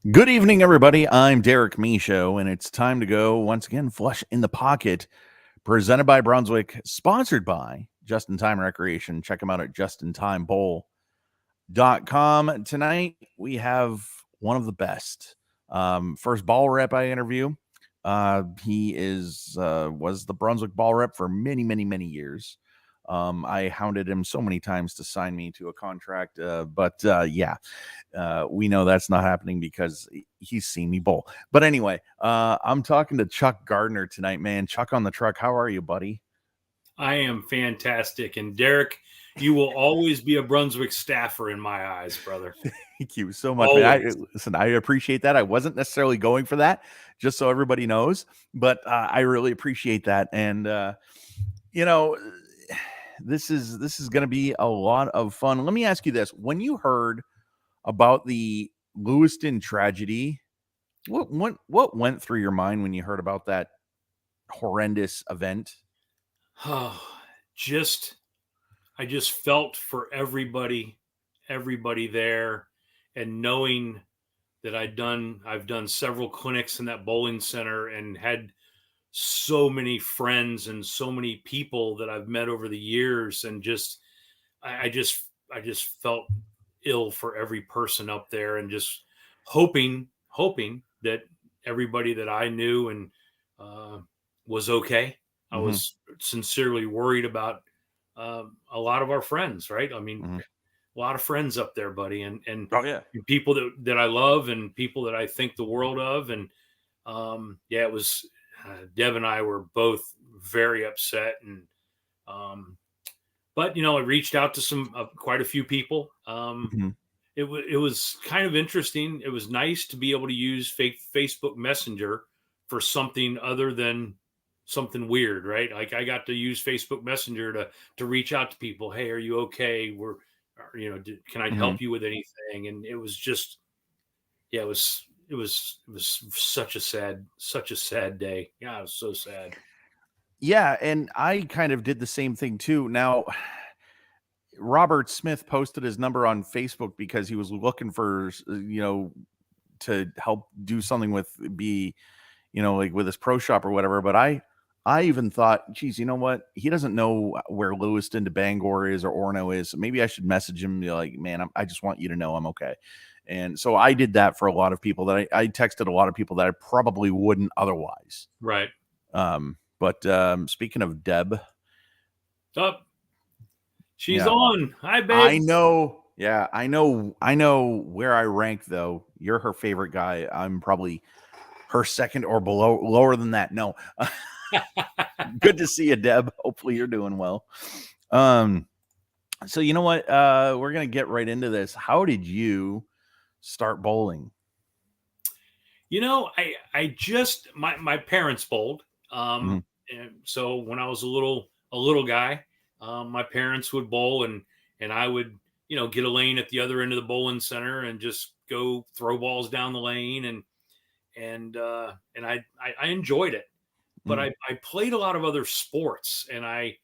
Good evening, everybody. I'm Derek Michaud, and it's time to go once again. Flush in the Pocket, presented by Brunswick, sponsored by Just in Time Recreation. Check them out at justintimebowl.com. Tonight we have one of the best. First ball rep I interview. He was the Brunswick ball rep for many, many, many years. I hounded him so many times to sign me to a contract, but we know that's not happening because he's seen me bowl. But anyway, I'm talking to Chuck Gardiner tonight, man. Chuck on the truck. How are you, buddy? I am fantastic. And Derek, you will always be a Brunswick staffer in my eyes, brother. Thank you so much, man. I appreciate that. I wasn't necessarily going for that, just so everybody knows, but I really appreciate that. And you know, this is going to be a lot of fun. Let me ask you this: when you heard about the Lewiston tragedy, what went through your mind when you heard about that horrendous event? Oh, I just felt for everybody there, and knowing that I've done several clinics in that bowling center and had so many friends and so many people that I've met over the years, and I just felt ill for every person up there, and just hoping that everybody that I knew and was okay. I was sincerely worried about a lot of our friends, right? I mean, a lot of friends up there, buddy, and people that I love and people that I think the world of, and it was Deb and I were both very upset, and but I reached out to some quite a few people. It was kind of interesting. It was nice to be able to use Facebook Messenger for something other than something weird, right? Like I got to use Facebook Messenger to reach out to people. Hey, are you okay? Can I help you with anything? And it was just, it was such a sad day. Yeah, it was so sad. Yeah, and I kind of did the same thing too. Now, Robert Smith posted his number on Facebook because he was looking for, to help do something with like with his pro shop or whatever. But I even thought, geez, you know what? He doesn't know where Lewiston to Bangor is or Orono is. So maybe I should message him and be like, man, I just want you to know I'm okay. And so I did that for a lot of people that I texted a lot of people that I probably wouldn't otherwise. Right. But speaking of Deb. She's on. Hi, babe. I know. Yeah, I know where I rank, though. You're her favorite guy. I'm probably her second or lower than that. No. Good to see you, Deb. Hopefully you're doing well. So you know what? We're going to get right into this. How did you start bowling? I just my parents bowled. And so when I was a little guy, my parents would bowl, and I would, get a lane at the other end of the bowling center and just go throw balls down the lane, and I enjoyed it. But I played a lot of other sports, and I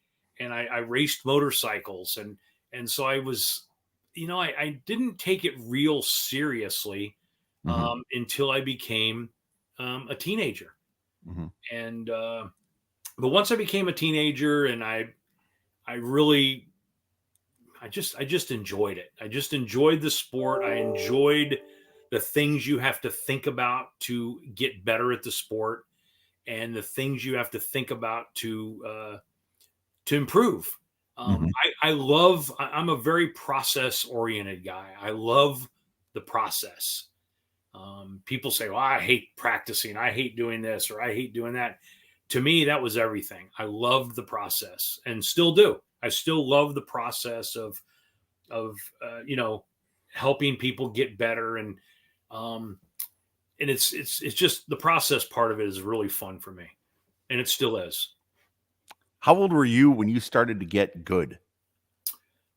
raced motorcycles, and so I was, I didn't take it real seriously until I became a teenager. And but once I became a teenager, and I just enjoyed it. I just enjoyed the sport. I enjoyed the things you have to think about to get better at the sport, and the things you have to think about to improve. I'm a very process oriented guy. I love the process. People say, well, I hate practicing. I hate doing this, or I hate doing that. To me, that was everything. I loved the process, and still do. I still love the process of helping people get better, and it's just the process part of it is really fun for me, and it still is. How old were you when you started to get good?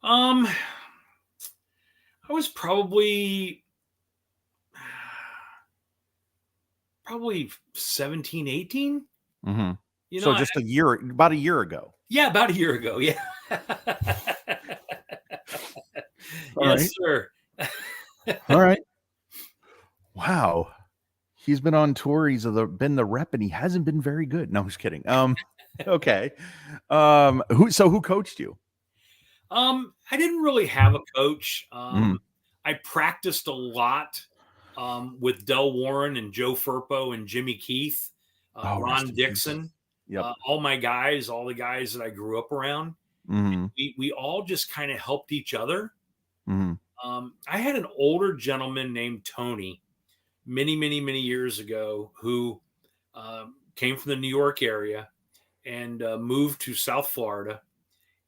I was probably 17, 18. So just about a year ago. Yeah, about a year ago. Yeah. Yes, sir. All right. Wow. He's been on tour. Been the rep, and he hasn't been very good. No, I'm just kidding. Okay. Who coached you? I didn't really have a coach. Mhm. I practiced a lot with Del Warren and Joe Furpo and Jimmy Keith, Oh, rest Ron in peace. Dixon, Yep. all the guys that I grew up around. Mhm. We all just kind of helped each other. Mhm. I had an older gentleman named Tony many years ago who came from the New York area and moved to South Florida.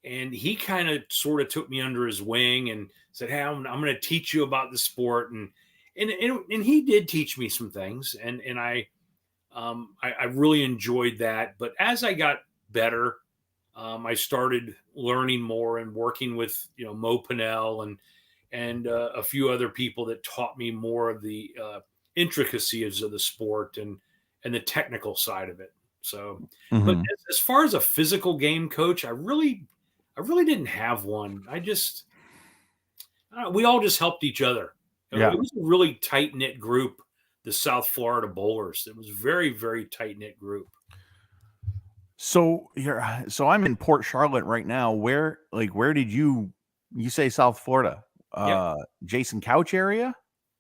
And he kind of sort of took me under his wing and said, "Hey, I'm going to teach you about the sport." And he did teach me some things, and I really enjoyed that. But as I got better, I started learning more and working with Mo Pinnell and a few other people that taught me more of the intricacies of the sport and the technical side of it. So, but Mhm. as far as a physical game coach, I really didn't have one. We all just helped each other. Yeah. It was a really tight knit group, the South Florida Bowlers. It was very tight knit group. So I'm in Port Charlotte right now. Where did you say South Florida? Yep. Jason Couch area?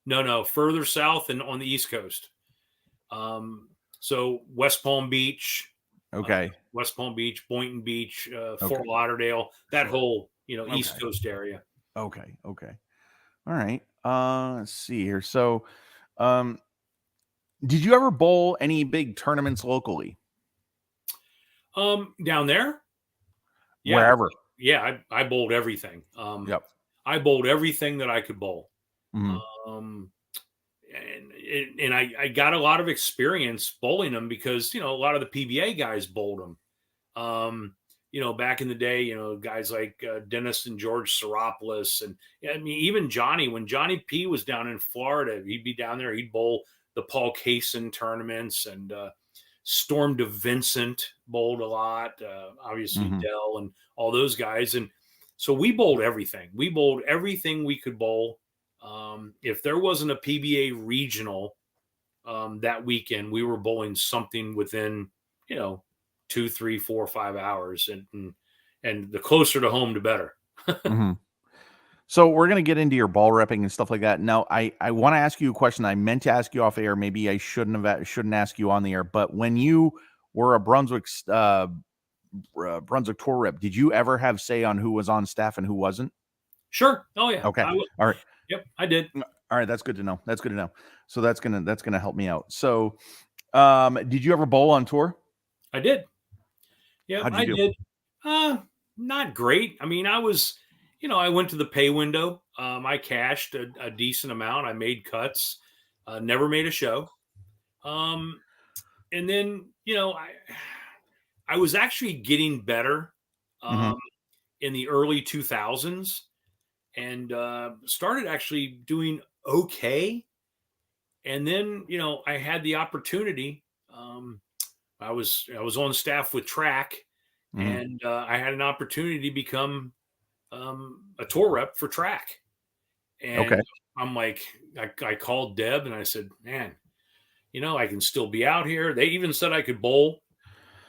No, further south and on the East Coast. Um, so uh, Okay. West Palm Beach, Boynton Beach, Okay. Fort Lauderdale, that Sure. whole Okay. East Coast area. Okay. Okay. All right. Let's see here. Um, did you ever bowl any big tournaments locally? Down there, yeah, Wherever. yeah, I bowled everything. Yep. I bowled everything that I could bowl. Mhm. Um, and I got a lot of experience bowling them because a lot of the PBA guys bowled them. Back in the day, guys like Dennis and George Seropoulos, and I mean even Johnny. When Johnny P was down in Florida, he'd be down there. He'd bowl the Paul Kaysen tournaments, and Storm DeVincent bowled a lot. Obviously Mhm. Dell and all those guys, and so we bowled everything. We bowled everything we could bowl. If there wasn't a PBA regional that weekend, we were bowling something within, you know, 2, 3, 4, 5 hours, and the closer to home, the better. Mhm. So we're gonna get into your ball repping and stuff like that. Now, I want to ask you a question. I meant to ask you off air. Maybe I shouldn't ask you on the air. But when you were a Brunswick tour rep, did you ever have say on who was on staff and who wasn't? Sure. Oh yeah. Okay. All right. Yep. I did. All right. That's good to know. That's good to know. So that's gonna help me out. So, did you ever bowl on tour? I did. Yep. How'd you I do? did. Uh, Not great. I mean, I went to the pay window. I cashed a decent amount. I made cuts. Never made a show. Um, and then, I was actually getting better Hmm. um, in the early 2000s and started actually doing okay. And then, I had the opportunity. I was on staff with Track, Hmm. and I had an opportunity to become a tour rep for Track. Okay. And I'm like, I called Deb and I said, man, I can still be out here. They even said I could bowl,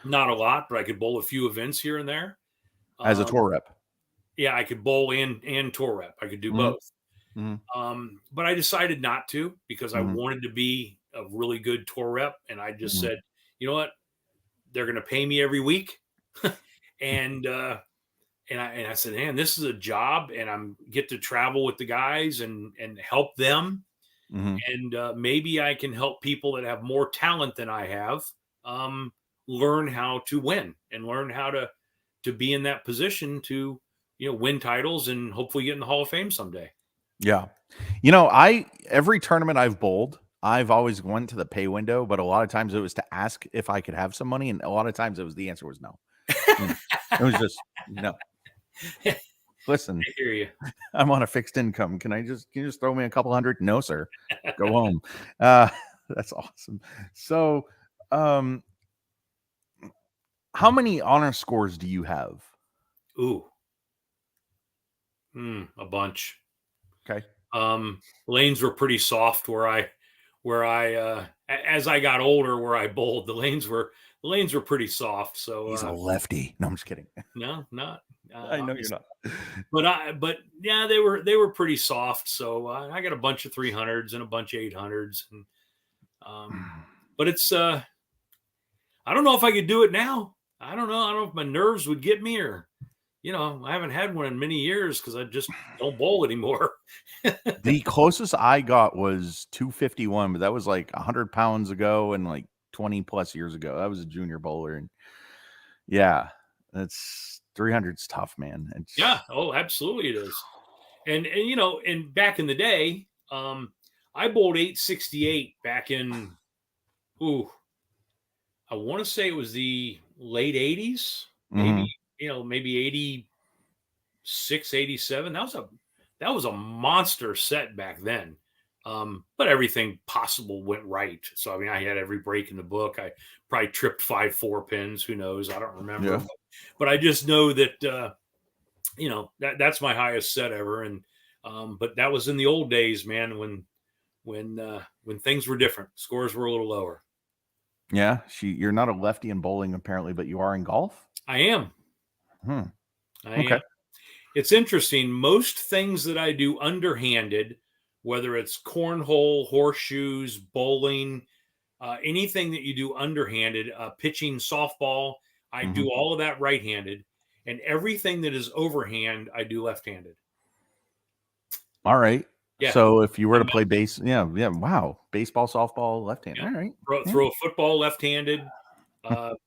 not a lot, but I could bowl a few events here and there. As a Um, tour rep. yeah, I could bowl and tour rep. I could do Hmm. both. Hmm. But I decided not to because I Hmm. wanted to be a really good tour rep. And I just Hmm. said, you know what? They're going to pay me every week. and, and I said, man, this is a job and I'm get to travel with the guys and help them. Hmm. And maybe I can help people that have more talent than I have um, learn how to win and learn how to be in that position to win titles and hopefully get in the Hall of Fame someday. Yeah. I every tournament I've bowled, I've always went to the pay window, but a lot of times it was to ask if I could have some money, and a lot of times the answer was no. You know, it was just no. I Listen, hear you. I'm on a fixed income. Can you just throw me a couple hundred? No, sir. Go home. Uh, that's awesome. So, um, how many honor scores do you have? Ooh, a bunch. Okay. Lanes were pretty soft where where as I got older, where I bowled, the lanes were pretty soft. So He's a lefty. No, I'm just kidding. no, not I know you're obviously. not. But yeah, they were pretty soft. So I got a bunch of 300s and a bunch of 800s, and but it's I don't know if I could do it now. I don't know. I don't know if my nerves would get me, or I haven't had one in many years because I just don't bowl anymore. The closest I got was 251, but that was like 100 pounds ago and like 20 plus years ago. I was a junior bowler, and yeah, that's 300's tough, man. It's Yeah. Oh, absolutely, it is. And back in the day, I bowled 868 back in, ooh, I want to say it was the late 80s, maybe, Mhm. maybe 86, 87. That was a monster set back then. But everything possible went right. So I mean, I had every break in the book. I probably tripped 5 4 pins. Who knows? I don't remember. Yeah. But I just know that that's my highest set ever. And but that was in the old days, man, when things were different. Scores were a little lower. Yeah, you're not a lefty in bowling apparently, but you are in golf? I am. Hmm. I Okay. am. It's interesting. Most things that I do underhanded, whether it's cornhole, horseshoes, bowling, anything that you do underhanded, pitching, softball, I Mhm. do all of that right-handed, and everything that is overhand, I do left-handed. All right. Yeah, So if you were to I'm play base, yeah, yeah, wow. Baseball, softball, left hand. yeah. All right. Throw, Yeah. throw a football left-handed,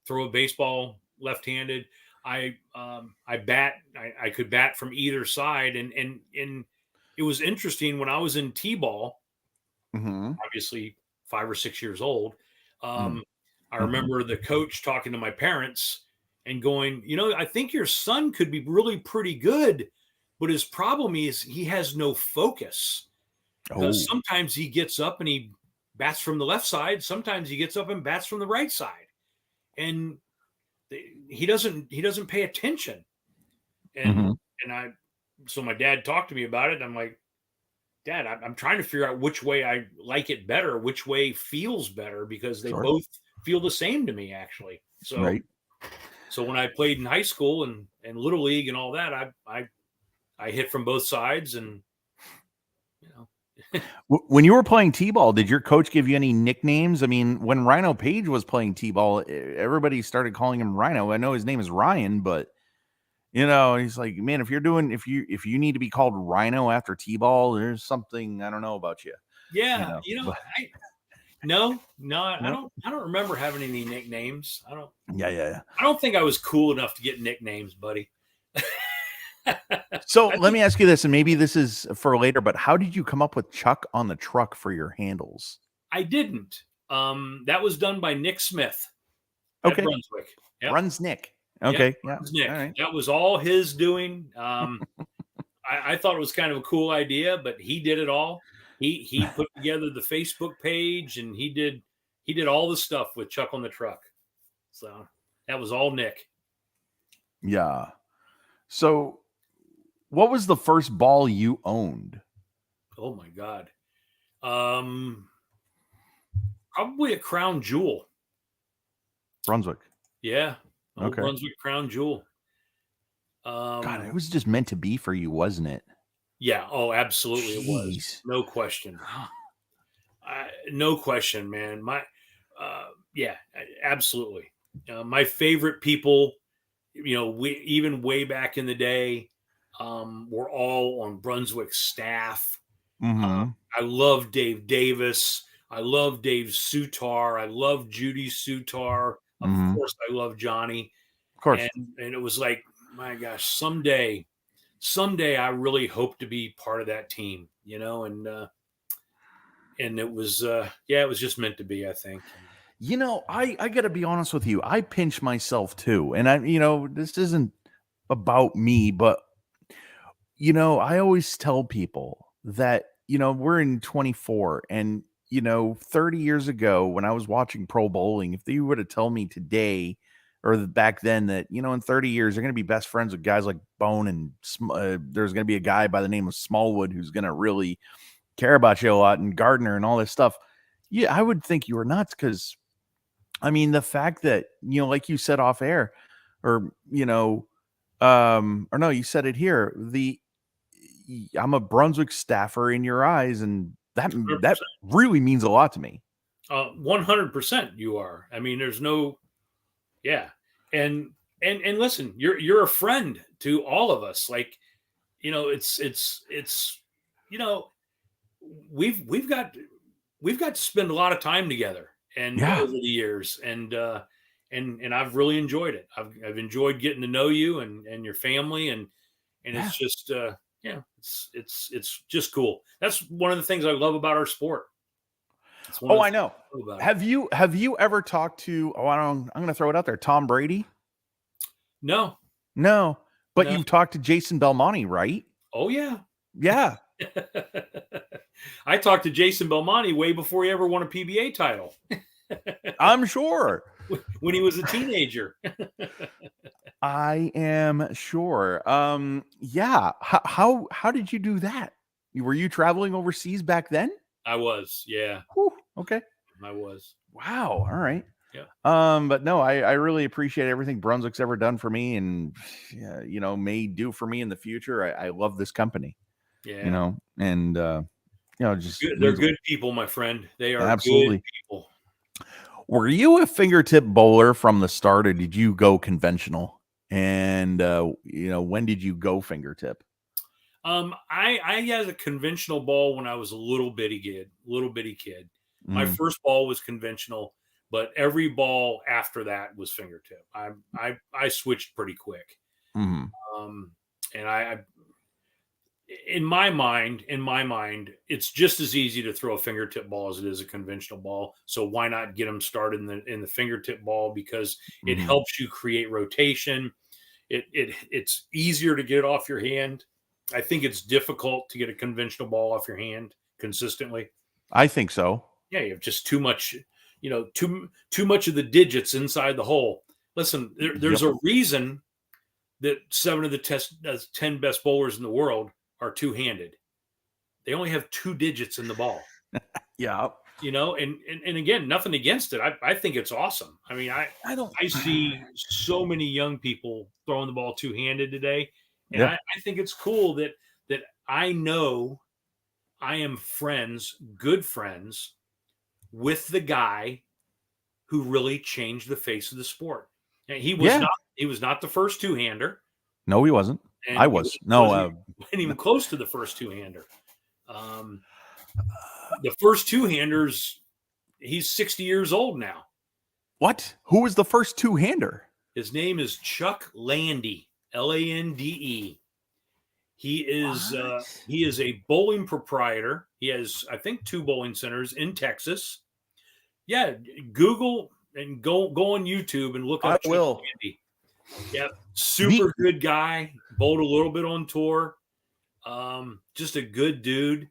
throw a baseball left-handed. I bat. I could bat from either side, and it was interesting when I was in t-ball. Mhm. Obviously, 5 or 6 years old. Mm. Um, I Mhm. remember the coach talking to my parents and going, I think your son could be really pretty good, but his problem is he has no focus because Oh. sometimes he gets up and he bats from the left side, sometimes he gets up and bats from the right side, and he doesn't pay attention. And Mhm. and I so my dad talked to me about it. And I'm like, Dad, I'm trying to figure out which way I like it better, which way feels better, because they Sure. both feel the same to me, actually. So, Right. so when I played in high school and little league and all that, I hit from both sides, and you know, When you were playing T-ball, did your coach give you any nicknames? I mean, when Rhino Page was playing T-ball, everybody started calling him Rhino. I know his name is Ryan, but he's like, man, if you need to be called Rhino after T-ball, there's something I don't know about you. yeah, But I no, I no. don't remember having any nicknames. I don't Yeah, yeah, yeah. I don't think I was cool enough to get nicknames, buddy. So I let think me ask you this, and maybe this is for later, but how did you come up with Chuck on the truck for your handles? I didn't. That was done by Nick Smith at Okay. Brunswick. Yep. Brunsnick. Yep, Okay. Yeah. Burns All Nick. right. That was all his doing. I thought it was kind of a cool idea, but he did it all. He put together the Facebook page, and he did all the stuff with Chuck on the truck. So that was all Nick. Yeah. So what was the first ball you owned? Oh my God. Um, Probably a crown jewel. Brunswick. Yeah, old Okay. Brunswick crown jewel. God, Um, it was just meant to be for you, wasn't it? yeah. Oh, absolutely, it was. Jeez. No question. No question, man. Yeah, absolutely. My favorite people, even way back in the day, were all on Brunswick staff. Uh, Mhm. I love Dave Davis. I love Dave Sutar. I love Judy Sutar. Of Mhm. course, I love Johnny. Of And course. and it was like, my gosh, someday I really hope to be part of that team, and it was yeah, it was just meant to be, I think. I got to be honest with you. I pinch myself too. And this isn't about me, but I always tell people that, we're in 24 and 30 years ago when I was watching pro bowling, if they were to tell me today or back then that, in 30 years, they're going to be best friends with guys like Bone and there's going to be a guy by the name of Smallwood who's going to really care about you a lot and Gardner and all this stuff. Yeah, I would think you were nuts because, I mean, the fact that, like you said off air, or, or no, you said it here, I'm a Brunswick staffer in your eyes, and that really means a lot to me. 100% you are. I mean, there's no, yeah. And listen, you're a friend to all of us. Like, it's, you know, we've got to spend a lot of time together and Yeah. over the years, and I've really enjoyed it. I've enjoyed getting to know you and your family, and Yeah. it's just yeah, it's just cool. That's one of the things I love about our sport. It's one of Oh, the I things know. I love about it. Have you ever talked to, I'm going to throw it out there, Tom Brady? No, No, but no. you've talked to Jason Belmonte, right? Oh yeah. Yeah. I talked to Jason Belmonte way before he ever won a PBA title. I'm sure. When he was a teenager. I am sure. Yeah. How did you do that? Were you traveling overseas back then? I was, yeah. Whew, okay. I was. Wow. All right. Yeah. But no, I really appreciate everything Brunswick's ever done for me, and may do for me in the future. I love this company. Yeah. And just They're means good people, my friend. They are good absolutely. people. Were you a fingertip bowler from the start, or did you go conventional? And when did you go fingertip? I had a conventional ball when I was a little bitty kid. My Mm, first ball was conventional, but every ball after that was fingertip. I switched pretty quick. mhm. Um, and I in my mind, it's just as easy to throw a fingertip ball as it is a conventional ball. So why not get them started in the fingertip ball, because it Mhm. helps you create rotation. It's easier to get it off your hand. I think it's difficult to get a conventional ball off your hand consistently. I think so. Yeah, you have just too much, too much of the digits inside the hole. Listen, there's Yep. a reason that 7 of the 10 best bowlers in the world are two-handed. They only have 2 digits in the ball, Yeah. and again, nothing against it. I think it's awesome. I mean, I don't. I see so many young people throwing the ball two-handed today, and Yeah. I think it's cool that I know I am good friends with the guy who really changed the face of the sport. And Yeah. he was not the first two-hander, No, he wasn't. I and he was. No. wasn't even close to the first two-hander. Um, the first two-handers, he's 60 years old now. What? Who was the first two-hander? His name is Chuck Lande, Lande. He is a bowling proprietor. He has, I think, 2 bowling centers in Texas. Yeah, Google and go on YouTube and look I up Chuck will. Lande. Yeah, Neat. super good guy. Bowled a little bit on tour. Just a good dude.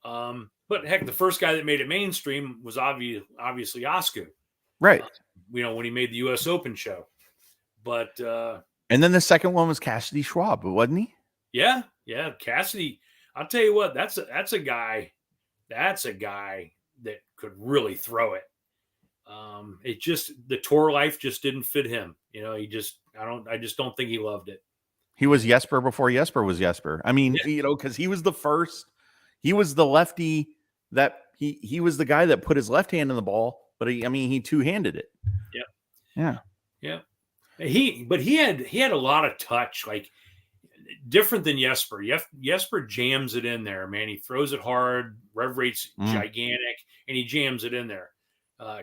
But heck, the first guy that made it mainstream was obviously Oscar. Right. When he made the U.S. Open show. But And then the second one was Cassidy Schwab, wasn't he? yeah, Cassidy. I'll tell you what, that's a guy that could really throw it. It just, the tour life just didn't fit him. I just don't think he loved it. He was Jesper before Jesper was Jesper. I mean, because he was the first. He was the lefty that he was the guy that put his left hand in the ball, but he two-handed it. Yeah. He had a lot of touch, like different than Jesper. Jesper jams it in there, man. He throws it hard, rev rate's gigantic, and he jams it in there.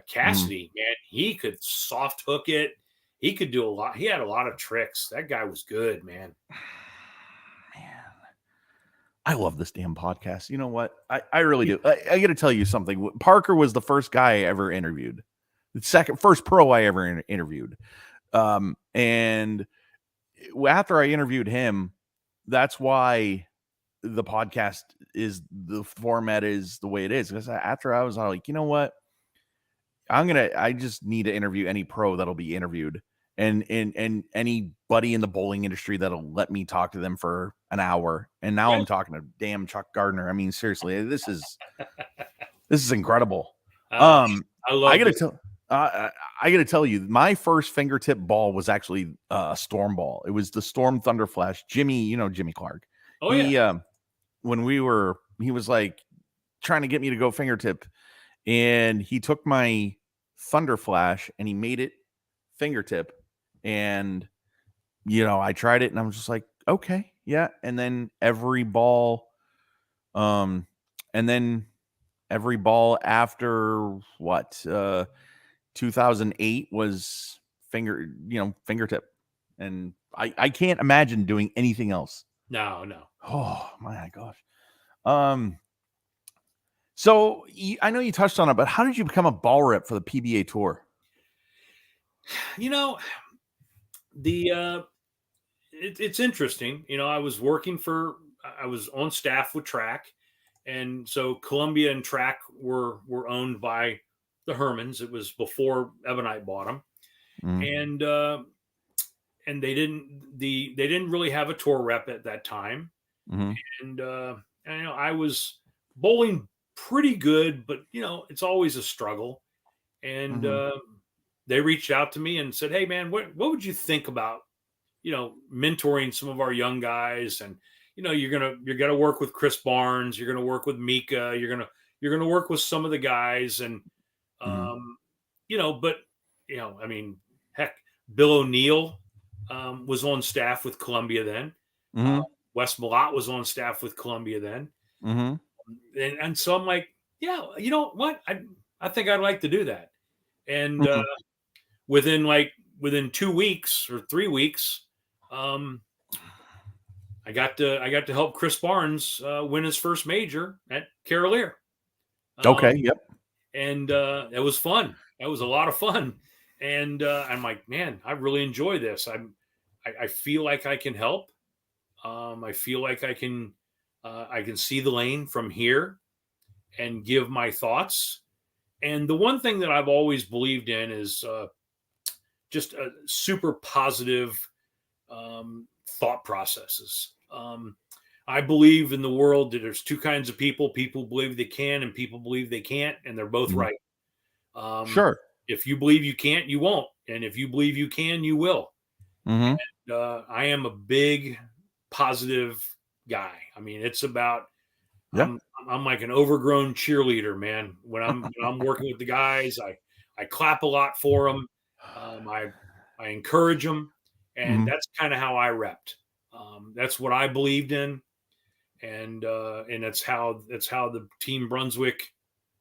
Cassidy, man, he could soft hook it. He could do a lot. He had a lot of tricks. That guy was good, man. I love this damn podcast. You know what? I really do. I got to tell you something. Parker was the first guy I ever interviewed. The first pro I ever interviewed. And after I interviewed him, that's why the podcast the format is the way it is. Because after I was like, you know what? I just need to interview any pro that'll be interviewed, and anybody in the bowling industry that'll let me talk to them for an hour. And now I'm talking to damn Chuck Gardiner. I mean, seriously, this is incredible. I I love gotta this. tell, I gotta tell you, my first fingertip ball was actually a storm ball. It was the Storm Thunderflash. Jimmy, Jimmy Clark. Oh yeah. When he was like trying to get me to go fingertip, and he took my Thunderflash and he made it fingertip, and I tried it and I was just like, okay, yeah. And then um, every ball after what 2008 was fingertip, and I can't imagine doing anything else. No. Oh my gosh. Um, so I know you touched on it, but how did you become a ball rep for the PBA tour? You know, the it's interesting. I was I was on staff with track, and so Columbia and track were owned by the Hermans. It was before Ebonite bought them, Mm-hmm. and they didn't really have a tour rep at that time, Mm-hmm. and I was bowling pretty good, but it's always a struggle. And Mm-hmm. they reached out to me and said, "Hey, man, what would you think about mentoring some of our young guys? And you're gonna work with Chris Barnes, you're gonna work with Mika, you're gonna work with some of the guys, and Mm-hmm. um, but I mean, heck, Bill O'Neill was on staff with Columbia then. Uh, Mm-hmm. Wes Malott was on staff with Columbia then, Mm-hmm. and so I'm like, yeah, you know what, I think I'd like to do that. And Mm-hmm. within 2 weeks or 3 weeks, um, I got to help Chris Barnes win his first major at Carolier. Okay. Um, Yep. and it was fun. That was a lot of fun. And I'm like, man, I really enjoy this. I feel like I can help. I feel like I can see the lane from here and give my thoughts. And the one thing that I've always believed in is just a super positive thought processes. I believe in the world that there's two kinds of people: people believe they can, and people believe they can't, and they're both Mm-hmm. right. Um, Sure. if you believe you can't, you won't, and if you believe you can, you will. Mm-hmm. I am a big positive guy. I mean, it's about Yeah. I'm like an overgrown cheerleader, man. When I'm working with the guys, I clap a lot for them. I encourage them, and Mm-hmm. that's kind of how I repped. That's what I believed in, and that's how the team Brunswick,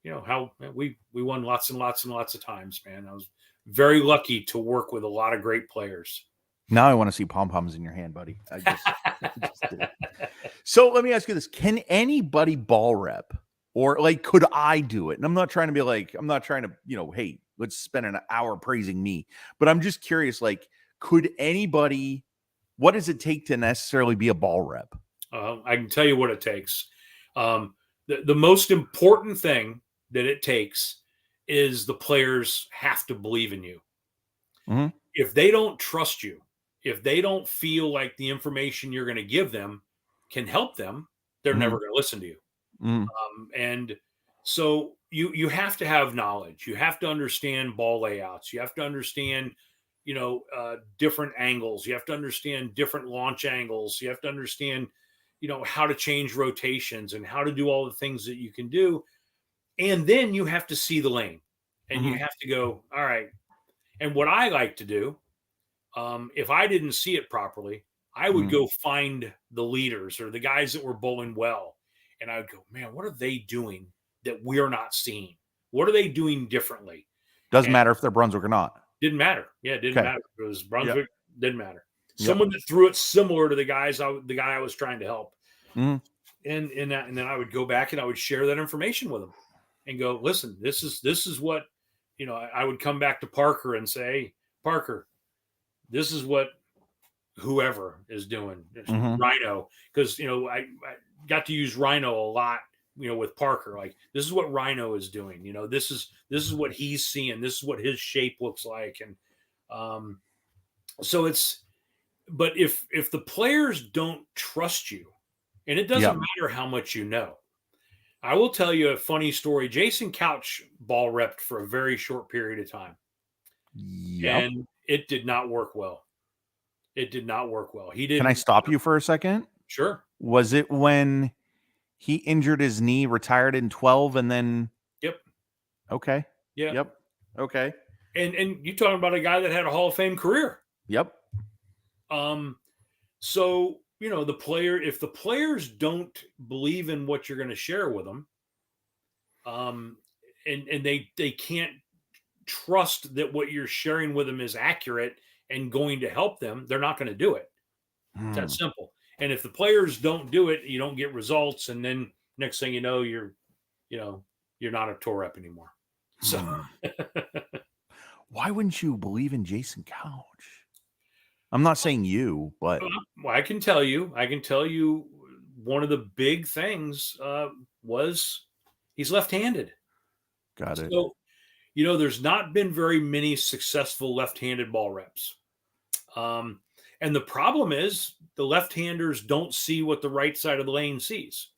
how we won lots and lots and lots of times, man. I was very lucky to work with a lot of great players. Now I want to see pom poms in your hand, buddy. I just did. So let me ask you this: can anybody ball rep, or like, could I do it? And I'm not trying to be like, I'm not trying to, hey, let's spend an hour praising me, but I'm just curious, like, could anybody? What does it take to necessarily be a ball rep? I can tell you what it takes. The most important thing that it takes is the players have to believe in you. Mm-hmm. If they don't trust you, if they don't feel like the information you're going to give them can help them, they're Mm-hmm. never going to listen to you. Mm-hmm. And so you have to have knowledge. You have to understand ball layouts. You have to understand, different angles. You have to understand different launch angles. You have to understand, how to change rotations and how to do all the things that you can do. And then you have to see the lane, and you Mm-hmm. have to go, all right. And what I like to do, if I didn't see it properly, I would Mm-hmm. go find the leaders or the guys that were bowling well. And I would go, man, what are they doing that we're not seeing? What are they doing differently? Doesn't And matter if they're Brunswick or not. didn't matter. Yeah, it didn't Okay. matter. It was Yep. Brunswick, didn't matter. Yep. Someone that threw it similar to the guy I was trying to help. Mm-hmm. And then I would go back and I would share that information with them and go, listen, this is what, I would come back to Parker and say, hey, Parker, this is what whoever is doing. Mm-hmm. Rhino, because I got to use Rhino a lot, with Parker. Like, this is what Rhino is doing. This is what he's seeing. This is what his shape looks like. And so but if the players don't trust you, and it doesn't Yep. matter how much you know. I will tell you a funny story. Jason Couch ball repped for a very short period of time. Yep. And it did not work well. It did not work well. He Can I didn't. stop you for a second? Sure. Was it when he injured his knee, retired in 12, and then Yep. okay. Yeah. Yep. Okay. And you're talking about a guy that had a Hall of Fame career. Yep. So, if the players don't believe in what you're going to share with them, and they can't trust that what you're sharing with them is accurate and going to help them, they're not going to do it. It's that simple. And if the players don't do it, you don't get results. And then next thing you know, you're not a tour rep anymore. So why wouldn't you believe in Jason Couch? I'm not saying you, but I can tell you one of the big things was he's left-handed. got it. So, there's not been very many successful left-handed ball reps. And the problem is the left-handers don't see what the right side of the lane sees.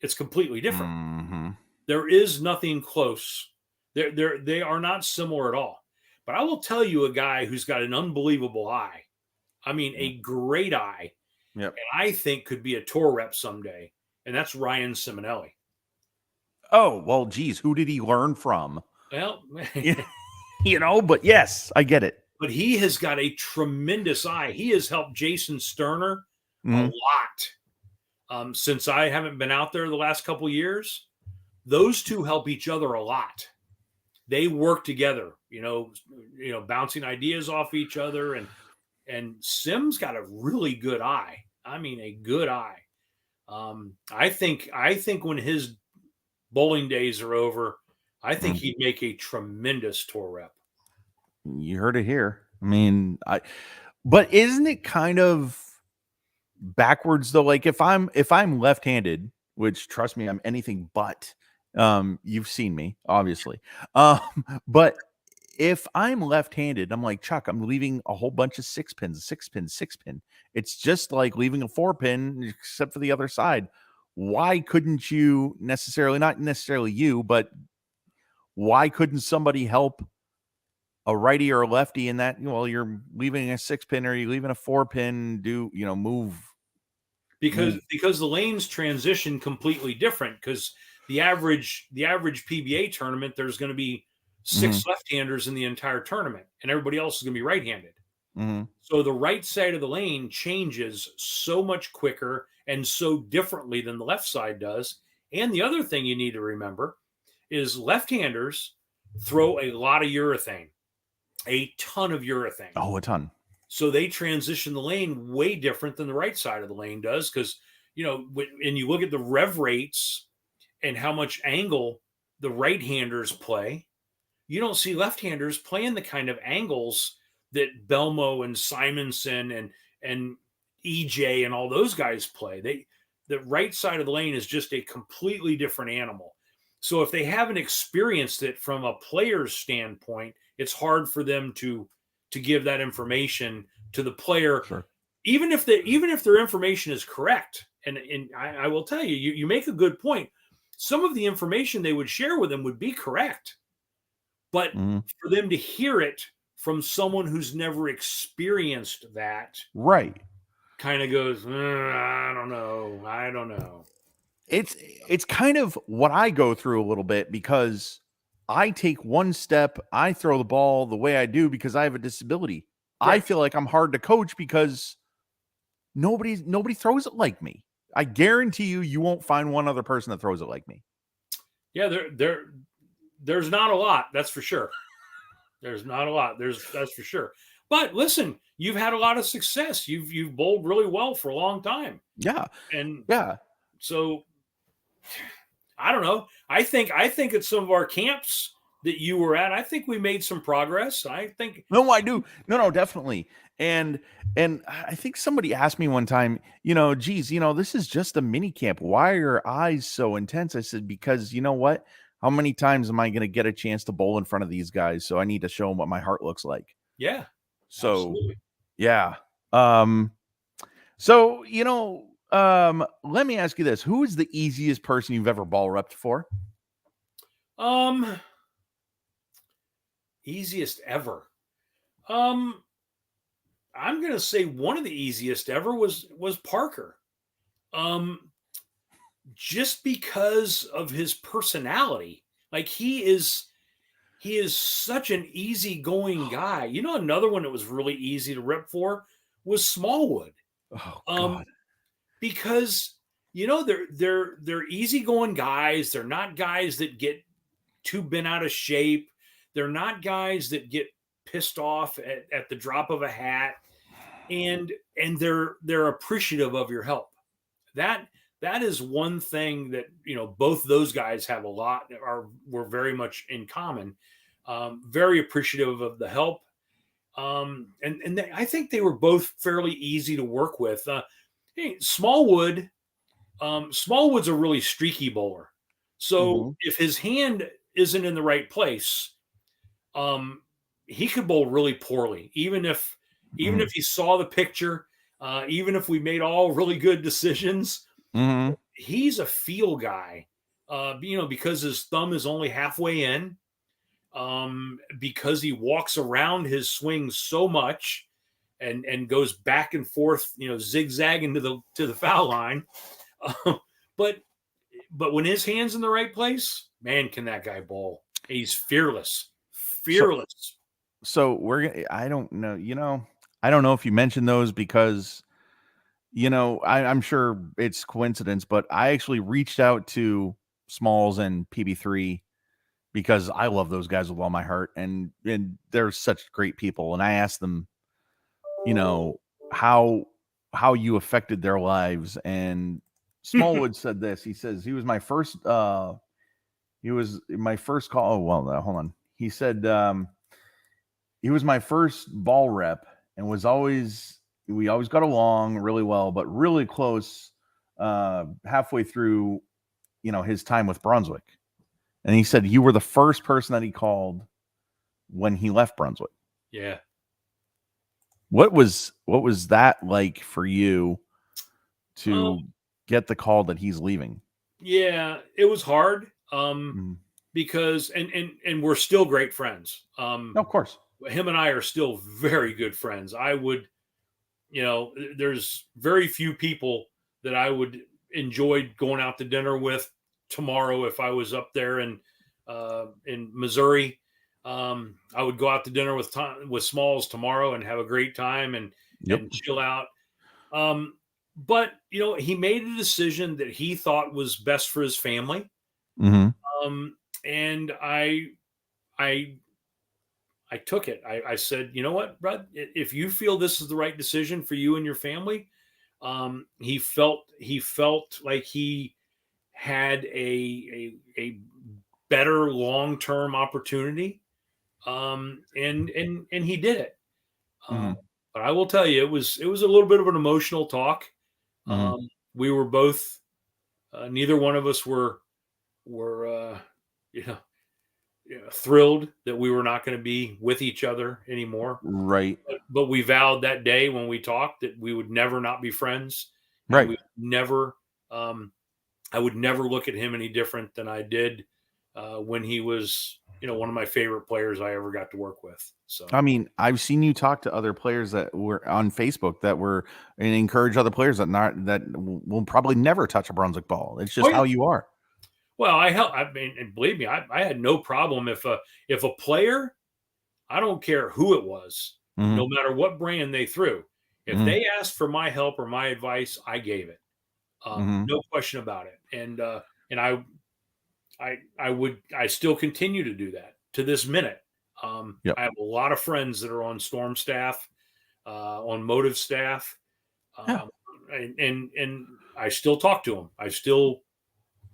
It's completely different. Mm-hmm. There is nothing close. They are not similar at all. But I will tell you a guy who's got an unbelievable eye. I mean, a great eye. Yep. And I think could be a tour rep someday. And that's Ryan Simonelli. Oh, well, geez, who did he learn from? Well, but yes, I get it. But he has got a tremendous eye. He has helped Jason Sterner a lot. Since I haven't been out there the last couple of years, those two help each other a lot. They work together, bouncing ideas off each other. And Sim's got a really good eye. I mean, a good eye. I think when his bowling days are over, I think he'd make a tremendous tour rep. You heard it here. I mean, but isn't it kind of backwards though? Like if I'm left-handed, which trust me, I'm anything but. You've seen me, obviously. But if I'm left-handed, I'm like, Chuck, I'm leaving a whole bunch of 6-pin. It's just like leaving a 4-pin, except for the other side. Why couldn't you not necessarily you, but why couldn't somebody help a righty or a lefty in that? Well, you're leaving a 6-pin or you're leaving a 4-pin, move. Because the lanes transition completely different. Because the average PBA tournament, there's going to be 6 left-handers in the entire tournament, and everybody else is going to be right-handed. So the right side of the lane changes so much quicker and so differently than the left side does. And the other thing you need to remember is left-handers throw a lot of urethane, a ton of urethane. Oh, a ton. So they transition the lane way different than the right side of the lane does. Because, when you look at the rev rates and how much angle the right-handers play, you don't see left-handers playing the kind of angles that Belmo and Simonson and EJ and all those guys play. The right side of the lane is just a completely different animal. So if they haven't experienced it from a player's standpoint, it's hard for them to give that information to the player, sure. even if their information is correct. And I will tell you, you make a good point. Some of the information they would share with them would be correct. But for them to hear it from someone who's never experienced that, right, kind of goes, I don't know. It's kind of what I go through a little bit, because I take one step, I throw the ball the way I do because I have a disability. Right. I feel like I'm hard to coach because nobody throws it like me. I guarantee you won't find one other person that throws it like me. Yeah, there's not a lot, that's for sure. There's not a lot. That's for sure. But listen, you've had a lot of success. You've bowled really well for a long time. Yeah. And yeah. So I don't know. I think at some of our camps that you were at, I think we made some progress. I think. No, I do. No, definitely. And I think somebody asked me one time, geez, this is just a mini camp. Why are your eyes so intense? I said, because you know what? How many times am I going to get a chance to bowl in front of these guys? So I need to show them what my heart looks like. Yeah. So, absolutely. Yeah. Let me ask you this. Who is the easiest person you've ever ball repped for? Easiest ever. Um, I'm gonna say one of the easiest ever was Parker. Um, just because of his personality. Like he is such an easygoing guy. You know, another one that was really easy to rip for was Smallwood. Oh Um, God. because you know they're easygoing guys. They're not guys that get too bent out of shape. They're not guys that get pissed off at the drop of a hat, and they're appreciative of your help. That that is one thing that both those guys have a lot are we're very much in common. Very appreciative of the help, and I think they were both fairly easy to work with. Hey, Smallwood's a really streaky bowler, so Mhm. if his hand isn't in the right place, um, he could bowl really poorly, even if Mhm. he saw the picture, even if we made all really good decisions. Mhm. He's a feel guy, because his thumb is only halfway in, because he walks around his swing so much and goes back and forth, zigzagging to the foul line. Uh, but but when his hand's in the right place, man, can that guy bowl? He's fearless, So fearless. I don't know, I don't know if you mentioned those because, I'm sure it's coincidence, but I actually reached out to Smalls and PB3 because I love those guys with all my heart, and they're such great people. And I asked them, you know, how how you affected their lives. And Smallwood said this. He says he was my first call. Oh well, no, hold on. He said he was my first ball rep and was always we always got along really well, but really close halfway through, his time with Brunswick. And he said you were the first person that he called when he left Brunswick. Yeah. What was that like for you Um, to get the call that he's leaving? yeah, it was hard. Mm. Because and we're still great friends. No, of course. Him and I are still very good friends. I would, there's very few people that I would enjoy going out to dinner with tomorrow if I was up there in Missouri. I would go out to dinner with Smalls tomorrow and have a great time and Yep. and chill out. Um, but he made a decision that he thought was best for his family. Hmm. And I I took it. I said, you know what, Brad, if you feel this is the right decision for you and your family, he felt like he had a better long term opportunity, and he did it. Um, Hmm. but I will tell you, it was a little bit of an emotional talk. Hmm. We were both, neither one of us were you know thrilled that we were not going to be with each other anymore. Right. But we vowed that day when we talked that we would never not be friends, and Right. we never. I would never look at him any different than I did when he was, one of my favorite players I ever got to work with. So I mean, I've seen you talk to other players that were on Facebook that were and encourage other players that will probably never touch a Brunswick ball. It's oh just yeah. how you are. Well, I help. I mean, and believe me, I had no problem if a player, I don't care who it was, Hmm. no matter what brand they threw, if Hmm. they asked for my help or my advice, I gave it. Hmm. No question about it. And I still continue to do that to this minute. Yep. I have a lot of friends that are on Storm staff, on Motive staff, Yeah. um, and I still talk to them. I still,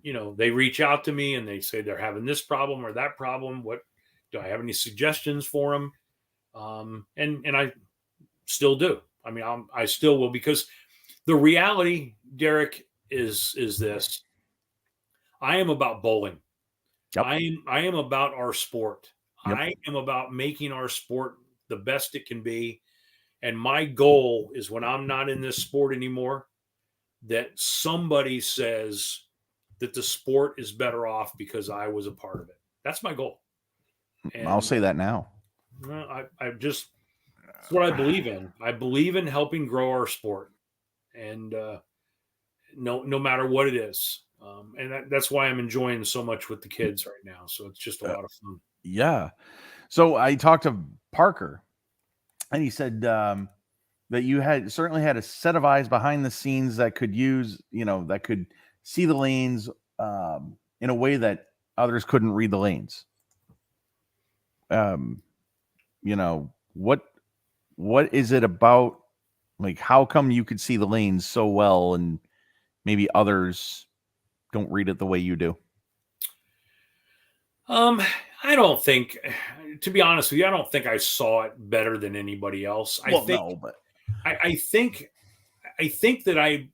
they reach out to me and they say they're having this problem or that problem. What do I have any suggestions for them? And I still do. I mean, I still will, because the reality, Derek, is this: I am about bowling. Yep. I am about our sport. Yep. I am about making our sport the best it can be. And my goal is, when I'm not in this sport anymore, that somebody says that the sport is better off because I was a part of it. That's my goal. I'll And say that now. Well, it's what I believe in. I believe in helping grow our sport, and no matter what it is. And that's why I'm enjoying so much with the kids right now. So it's just a Uh, lot of fun. yeah. So I talked to Parker, and he said that you had certainly had a set of eyes behind the scenes that could that could see the lanes in a way that others couldn't read the lanes. Um, you know what is it about? Like, how come you could see the lanes so well, and maybe others don't read it the way you do? Um, I don't think, to be honest with you, I don't think I saw it better than anybody else. Well, no, but I think, I think that I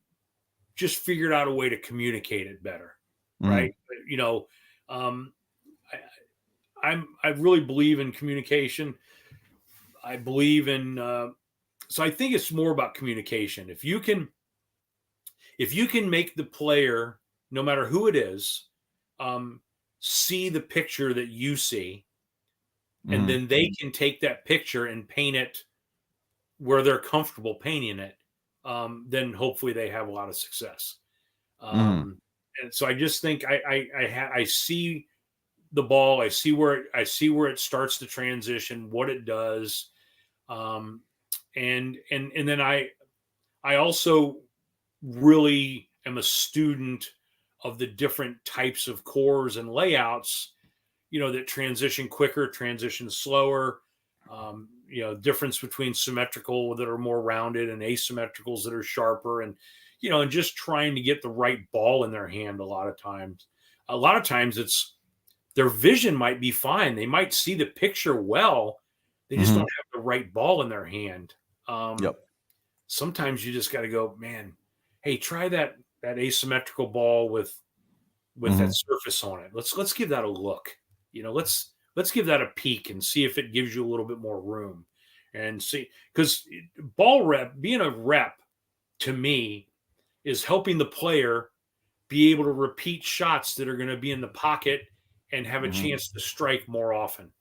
just figured out a way to communicate it better, mm, right? You know, um, I really believe in communication. I believe in, so I think it's more about communication. If you can make the player, no matter who it is, um, see the picture that you see, and mm, then they can take that picture and paint it where they're comfortable painting it, then hopefully they have a lot of success. mm, And so I just think I see the ball, I see where it starts to transition, what it does, um, and then I also really am a student of the different types of cores and layouts, that transition quicker, transition slower, difference between symmetrical that are more rounded and asymmetricals that are sharper, and just trying to get the right ball in their hand. A lot of times it's their vision might be fine. They might see the picture well. They just don't mm, have the right ball in their hand. Um, yep. Sometimes you just got to go, man. Hey, try that asymmetrical ball with that Mm, surface on it. Let's give that a look. Let's give that a peek and see if it gives you a little bit more room, and see, because ball rep, being a rep, to me, is helping the player be able to repeat shots that are going to be in the pocket and have a mm, chance to strike more often.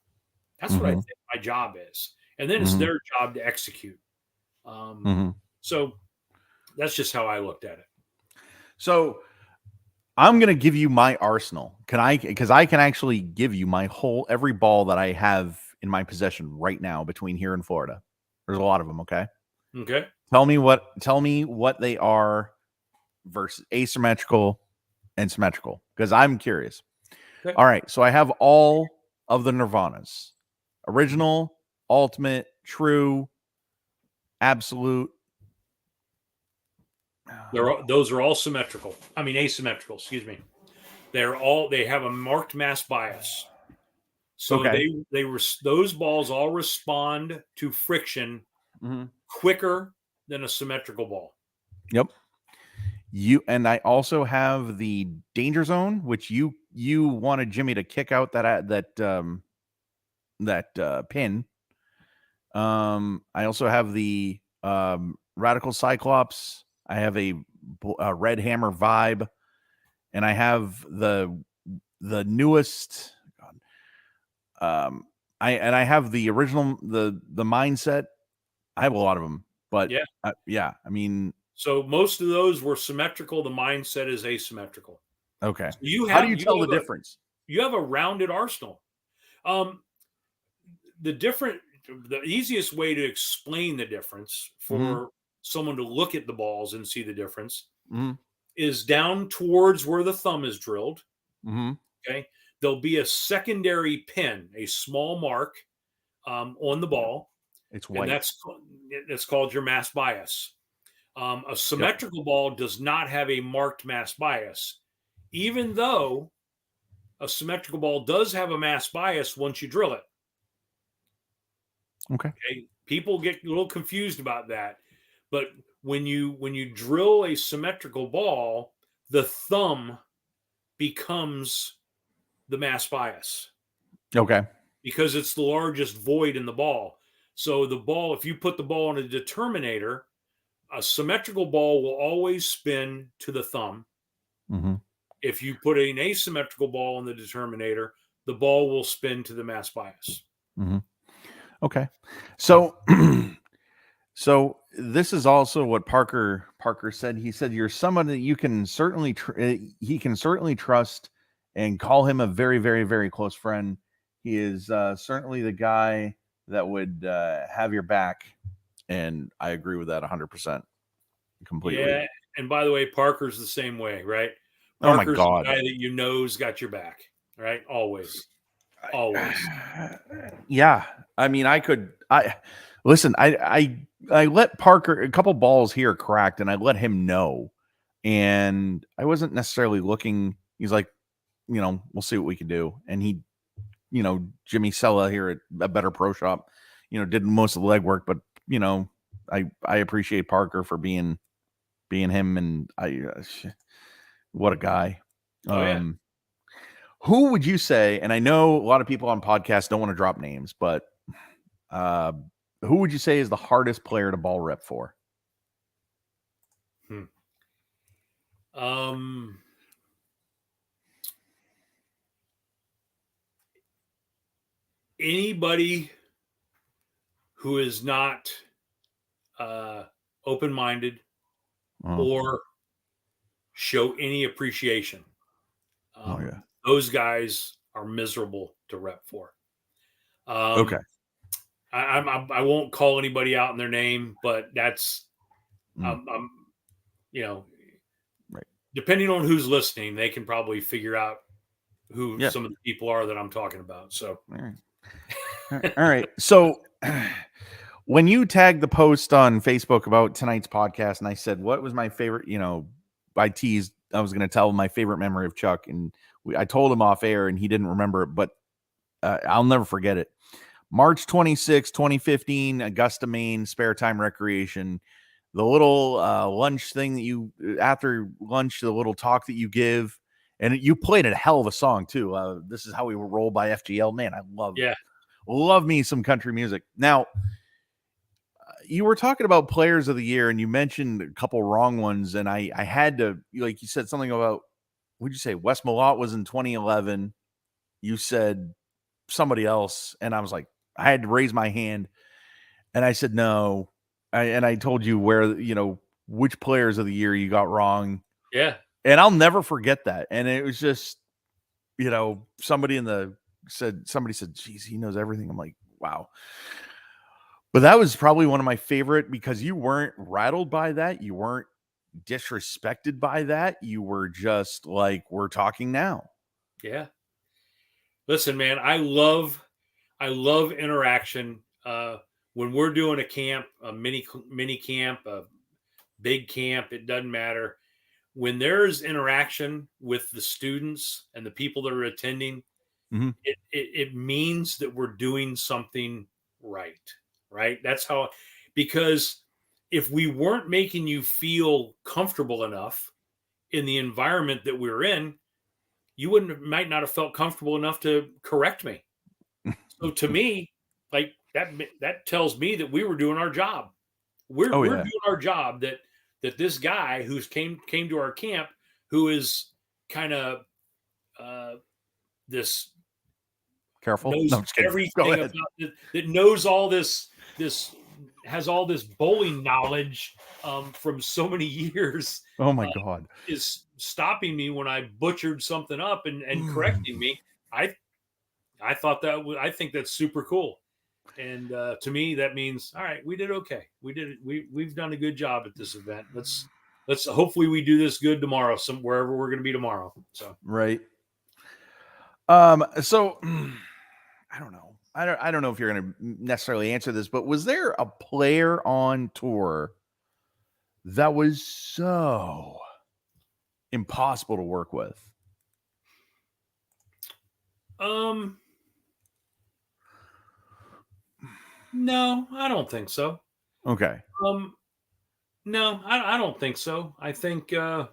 That's what I mm, think my job is, and then it's mm, their job to execute. Um, mm. so that's just how I looked at it. So I'm gonna give you my arsenal. Can I? Because I can actually give you my whole every ball that I have in my possession right now between here and Florida. There's a lot of them. Okay. Okay. Tell me what they are versus asymmetrical and symmetrical, because I'm curious. Okay. All right, so I have all of the Nirvanas: original, ultimate, true, absolute. Those are all symmetrical. I mean asymmetrical. Excuse me. They have a marked mass bias. So Okay. those balls all respond to friction Mhm. quicker than a symmetrical ball. Yep. And I also have the danger zone, which you wanted Jimmy to kick out that pin. I also have the radical cyclops. I have a red hammer vibe, and I have the newest. I have the original the mindset. I have a lot of them, but Yeah. yeah, I mean, So most of those were symmetrical. The mindset is asymmetrical. okay. So you How do have you tell the difference? you have a rounded arsenal. Um, the easiest way to explain the difference Hmm. for someone to look at the balls and see the difference Hmm. is down towards where the thumb is drilled. Hmm. Okay. There'll be a secondary pin, a small mark on the ball, It's and white. that's called your mass bias. A Yep. symmetrical ball does not have a marked mass bias, even though a symmetrical ball does have a mass bias once you drill it. Okay. Okay, people get a little confused about that, but when you drill a symmetrical ball, the thumb becomes the mass bias Okay. because it's the largest void in the ball. So the ball, if you put the ball in a determinator, a symmetrical ball will always spin to the thumb. Hmm. If you put an asymmetrical ball in the determinator, the ball will spin to the mass bias. Hmm. Okay. So so this is also what Parker said. He said you're someone that you can certainly he can certainly trust and call him a very very very close friend. He is certainly the guy that would have your back, and I agree with that 100% completely. Yeah. And by the way, Parker's the same way, right? Oh my Parker's the god. guy that you know's got your back, right? Always. Always. Yeah, I mean, I listen. I let Parker a couple balls here cracked, and I let him know, and I wasn't necessarily looking. He's like, we'll see what we can do, and he, Jimmy Sella here at a Better Pro Shop, did most of the legwork, but I appreciate Parker for being him, and what a guy. Oh yeah. Who would you say? And I know a lot of people on podcasts don't want to drop names, but uh, who would you say is the hardest player to ball rep for? Hmm. Um, Anybody who is not open-minded Oh, or show any appreciation. oh yeah. Those guys are miserable to rep for. Okay. I won't call anybody out in their name, but that's Mm, I'm you know, right. depending on who's listening, they can probably figure out who Yeah. some of the people are that I'm talking about. So All right. All right. So when you tagged the post on Facebook about tonight's podcast, and I said, what was my favorite, I teased, I was going to tell my favorite memory of Chuck. And I told him off air and he didn't remember it, but I'll never forget it. March 26, 2015, Augusta, Maine, spare time recreation. The little lunch thing that after lunch, the little talk that you give, and you played a hell of a song too. This is how we roll by FGL. Man, I yeah, love me some country music. Now, you were talking about players of the year, and you mentioned a couple wrong ones, and I had to, like you said something about, what'd you say? Wes Malott was in 2011. You said somebody else, and I was like, I had to raise my hand. And I said, no. And I told you where, which players of the year you got wrong. yeah, And I'll never forget that. And it was just, somebody said, geez, he knows everything. I'm like, wow. But that was probably one of my favorite because you weren't rattled by that. You weren't disrespected by that. You were just like, we're talking now. yeah. Listen, man, I love interaction. When we're doing a camp, a mini camp, a big camp, it doesn't matter. When there's interaction with the students and the people that are attending, Mm-hmm. it means that we're doing something right. Right. That's how, because if we weren't making you feel comfortable enough in the environment that we're in, you might not have felt comfortable enough to correct me. So to me, like that tells me that we were doing our job. We're Oh, we're yeah. doing our job. That this guy who's came to our camp, who is kind of uh, this Careful. No, knows I'm just kidding. Go everything about ahead. that knows all this has all this bowling knowledge from so many years, Oh, my uh, God. is stopping me when I butchered something up and correcting me. I thought I think that's super cool. And to me, that means all right. We did okay. We did it. We've done a good job at this event. Let's hopefully we do this good tomorrow. Wherever we're going to be tomorrow. So Right. So I don't know. I don't know if you're going to necessarily answer this, but was there a player on tour that was so impossible to work with? um, no, I don't think so. Okay. Um, no, I don't think so. I think you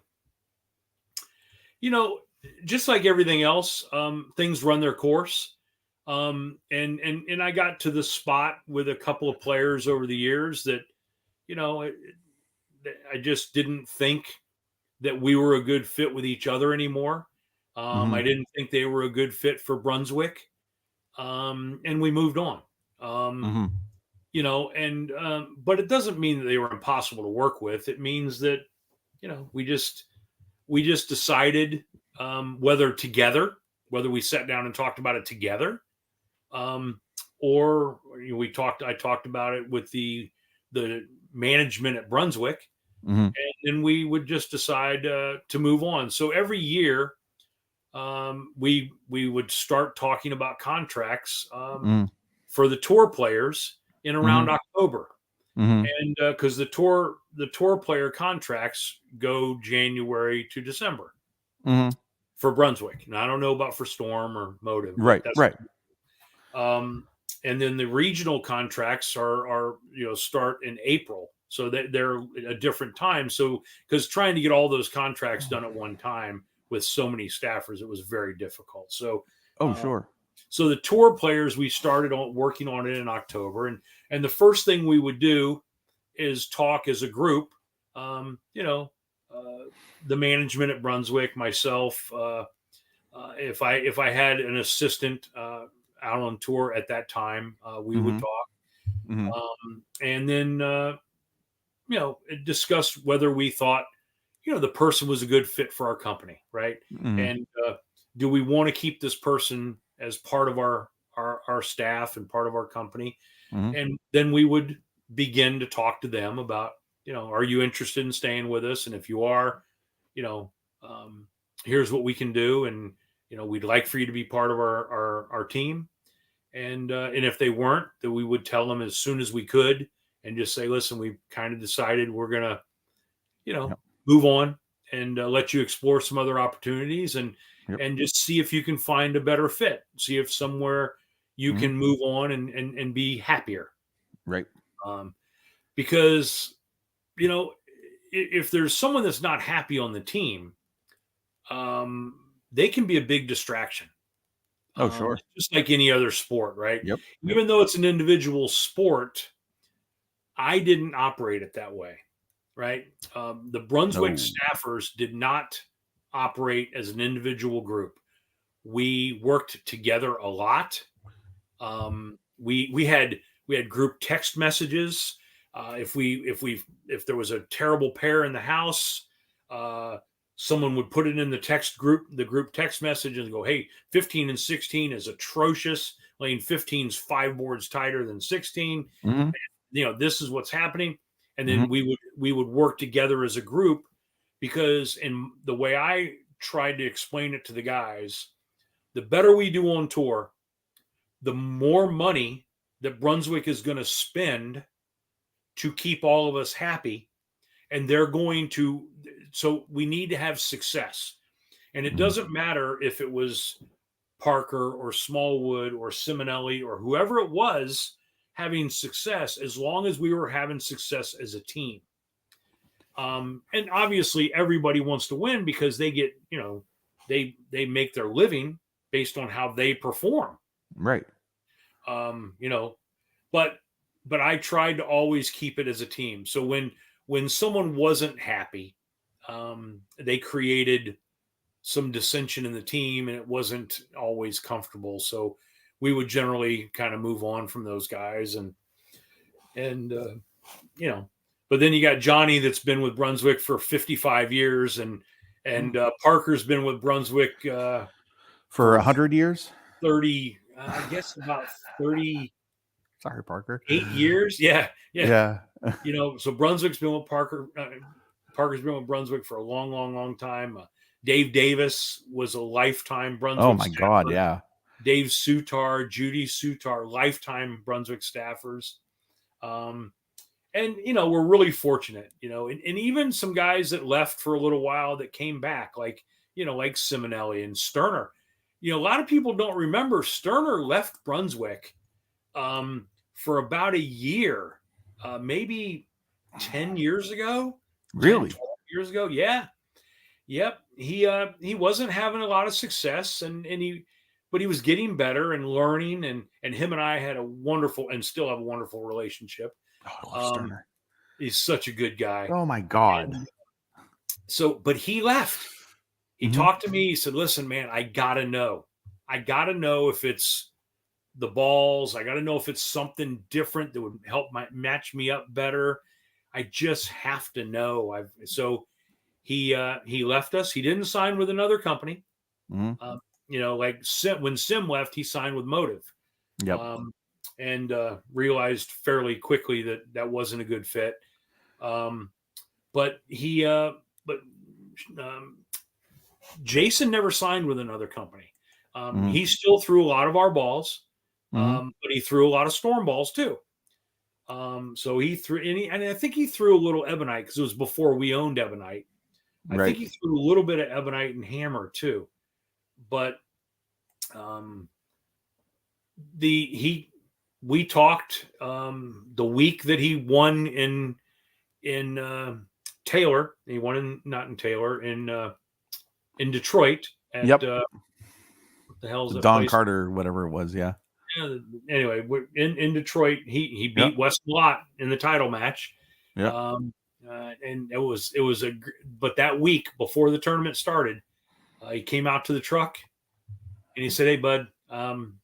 know, just like everything else, things run their course. And I got to the spot with a couple of players over the years that you know I just didn't think that we were a good fit with each other anymore. Hmm. I didn't think they were a good fit for Brunswick, and we moved on. Mm-hmm. You know, and but it doesn't mean that they were impossible to work with. It means that, you know, we just decided, whether together, whether we sat down and talked about it together, um, or, you know, I talked about it with the management at Brunswick, Mm-hmm. and then we would just decide to move on. So every year, we would start talking about contracts, Mm-hmm. for the tour players in around Mm-hmm. October, Mm-hmm. and because the tour player contracts go January to December Mm-hmm. for Brunswick. Now I don't know about for Storm or Motive, but Right. that's Right. and then the regional contracts are you know, start in April, so they're a different time. So because trying to get all those contracts done at one time with so many staffers, it was very difficult. So Oh, uh, sure. so the tour players, we started on working on it in October, and the first thing we would do is talk as a group. You know, the management at Brunswick, myself, if I had an assistant out on tour at that time, we would Mm-hmm. talk, Mm-hmm. and then you know, discuss whether we thought, you know, the person was a good fit for our company, right? Mm-hmm. And do we want to keep this person as part of our staff and part of our company? Mm-hmm. And then we would begin to talk to them about, you know, are you interested in staying with us? And if you are, you know, um, here's what we can do, and you know, we'd like for you to be part of our team. And if they weren't, then we would tell them as soon as we could, and just say, listen, we kind of decided we're gonna, you know, Yep. move on, and let you explore some other opportunities, Yep. and just see if you can find a better fit, see if somewhere you Mm-hmm. can move on and be happier. Right. um, because, you know, if there's someone that's not happy on the team, um, they can be a big distraction. Oh, sure. Just like any other sport, right? Yep. Yep. Even though it's an individual sport, I didn't operate it that way, right? The Brunswick No. staffers did not operate as an individual group. We worked together a lot. We had group text messages. If there was a terrible pair in the house, uh, someone would put it in the group text message, and go, "Hey, 15 and 16 is atrocious. Lane 15's 5 boards tighter than 16. Mm-hmm. You know, this is what's happening." And Mm-hmm. then we would work together as a group, because in the way I tried to explain it to the guys, the better we do on tour, the more money that Brunswick is going to spend to keep all of us happy. And they're going to, so we need to have success. And it Mm-hmm. doesn't matter if it was Parker or Smallwood or Simonelli or whoever it was having success, as long as we were having success as a team. And obviously everybody wants to win, because they get, you know, they make their living based on how they perform. Right. You know, but I tried to always keep it as a team. So when someone wasn't happy, they created some dissension in the team, and it wasn't always comfortable. So we would generally kind of move on from those guys, and you know, but then you got Johnny that's been with Brunswick for 55 years, and Parker's been with Brunswick For for 100 years. 30, I guess about 38 Sorry, Parker. years. Yeah, yeah. Yeah. You know, so Brunswick's been with Parker. Parker's been with Brunswick for a long, long, long time. Dave Davis was a lifetime Brunswick Oh my God. staffer. Yeah. Dave Sutar, Judy Sutar, lifetime Brunswick staffers. And, you know, we're really fortunate, you know, and even some guys that left for a little while that came back, like, you know, like Simonelli and Sterner. You know, a lot of people don't remember Sterner left Brunswick for about a year, maybe 10 years ago, 10, Really? 12 years ago. Yeah. Yep. He wasn't having a lot of success, but he was getting better and learning, and him and I had a wonderful, and still have a wonderful relationship. Oh, Sterner. He's such a good guy. Oh my God. And so, but he left. He Mhm. talked to me. He said, "Listen, man, I gotta know if it's the balls. I got to know if it's something different that would help match me up better. I just have to know. So he left us. He didn't sign with another company. Mm-hmm. Like when Sim left, he signed with Motive. Yep. And realized fairly quickly that wasn't a good fit. But Jason never signed with another company. He still threw a lot of our balls, but he threw a lot of storm balls too. So he threw, and I think he threw a little ebonite because it was before we owned ebonite. I think he threw a little bit of ebonite and hammer too, but we talked the week that he won in Taylor. He won not in Taylor, in Detroit at what the hell is that Don place? Carter, whatever it was. Yeah. Anyway, in Detroit, he beat West Lott in the title match. Yeah. And but that week before the tournament started, he came out to the truck and he said, "Hey, bud, I'm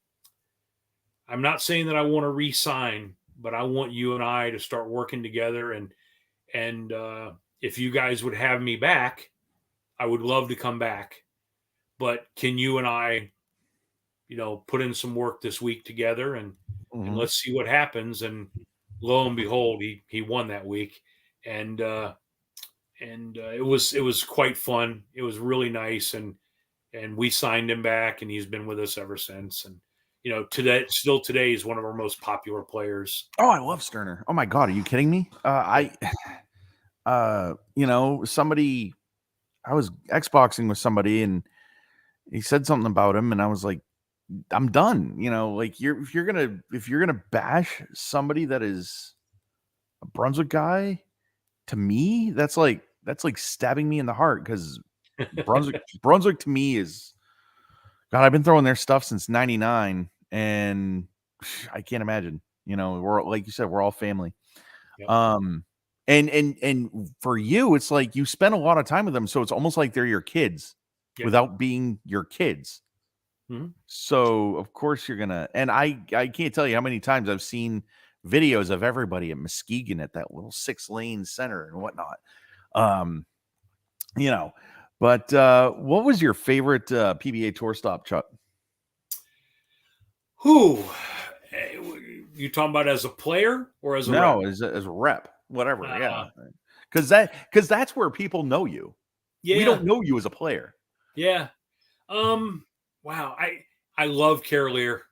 not saying that I want to re-sign, but I want you and I to start working together. And if you guys would have me back, I would love to come back. But can you and I, put in some work this week together and let's see what happens." And lo and behold, he won that week. And it was quite fun. It was really nice. And we signed him back, and he's been with us ever since. And, today is one of our most popular players. Oh, I love Sterner. Oh my God. Are you kidding me? Somebody, I was Xboxing with somebody and he said something about him and I was like, I'm done. Like if you're gonna bash somebody that is a Brunswick guy, to me, that's like stabbing me in the heart, because Brunswick to me is, God, I've been throwing their stuff since '99, and I can't imagine. We're, like you said, we're all family. Yep. And for you, it's like you spend a lot of time with them, so it's almost like they're your kids without being your kids. Mm-hmm. So of course you're gonna, and I can't tell you how many times I've seen videos of everybody at Muskegon at that little 6-lane center and whatnot. But what was your favorite PBA tour stop, Chuck? Who? You talking about as a player or as a rep? rep? As a rep, whatever. Yeah, because that's where people know you. Yeah, we don't know you as a player. Yeah. Wow. I love Carolier.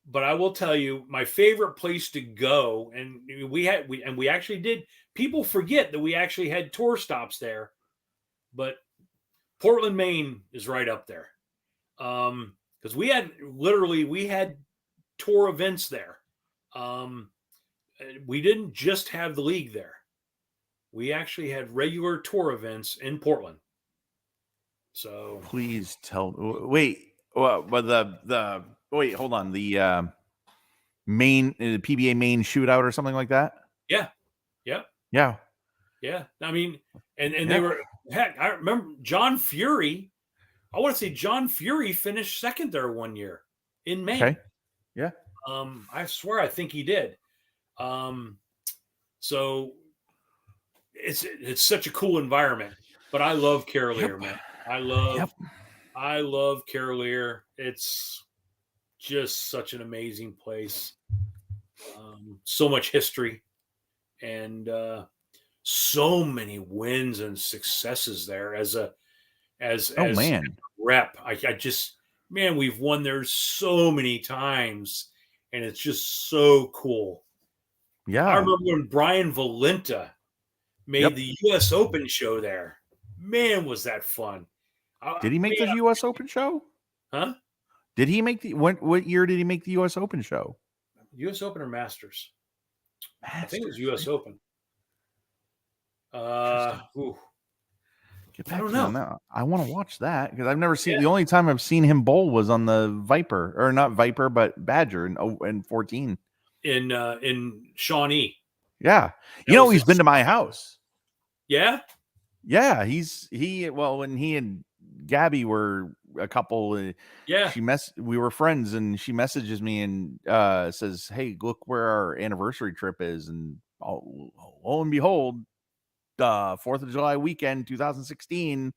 But I will tell you, my favorite place to go, and we actually did. People forget that we actually had tour stops there, but Portland, Maine is right up there. Because we had tour events there. We didn't just have the league there. We actually had regular tour events in Portland. So please tell. Wait, but wait, hold on. The Maine, the PBA Maine shootout or something like that. Yeah. I mean, and they were, heck, I remember John Fury. I want to say John Fury finished second there one year in Maine. Okay. Yeah. I swear, I think he did. So it's such a cool environment. But I love Carolier, man. I love Carolier. It's just such an amazing place. So much history, and so many wins and successes there as man. A rep. I just, man, we've won there so many times, and it's just so cool. Yeah. I remember when Brian Valenta made the U.S. Open show there. Man, was that fun. Did he make the U.S. Open show? Huh? Did he make what year did he make the U.S. Open show? U.S. Open or Masters? I think it was U.S. Open. Get back to me on that. I want to watch that because I've never seen. The only time I've seen him bowl was on the Viper, or not Viper, but Badger in 14 in Shawnee. Yeah, he's been to my house. Yeah. Yeah, when he and Gabby were a couple. Yeah. We were friends, and she messages me and says, "Hey, look where our anniversary trip is." And lo and behold, 4th of July weekend, 2016.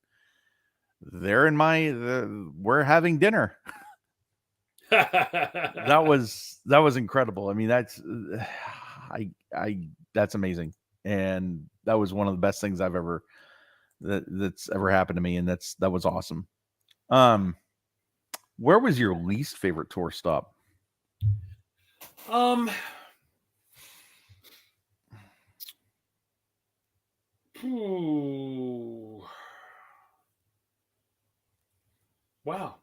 We're having dinner. That was incredible. I mean, that's that's amazing, and that was one of the best things that's ever happened to me, and that was awesome. Where was your least favorite tour stop? Ooh. Wow.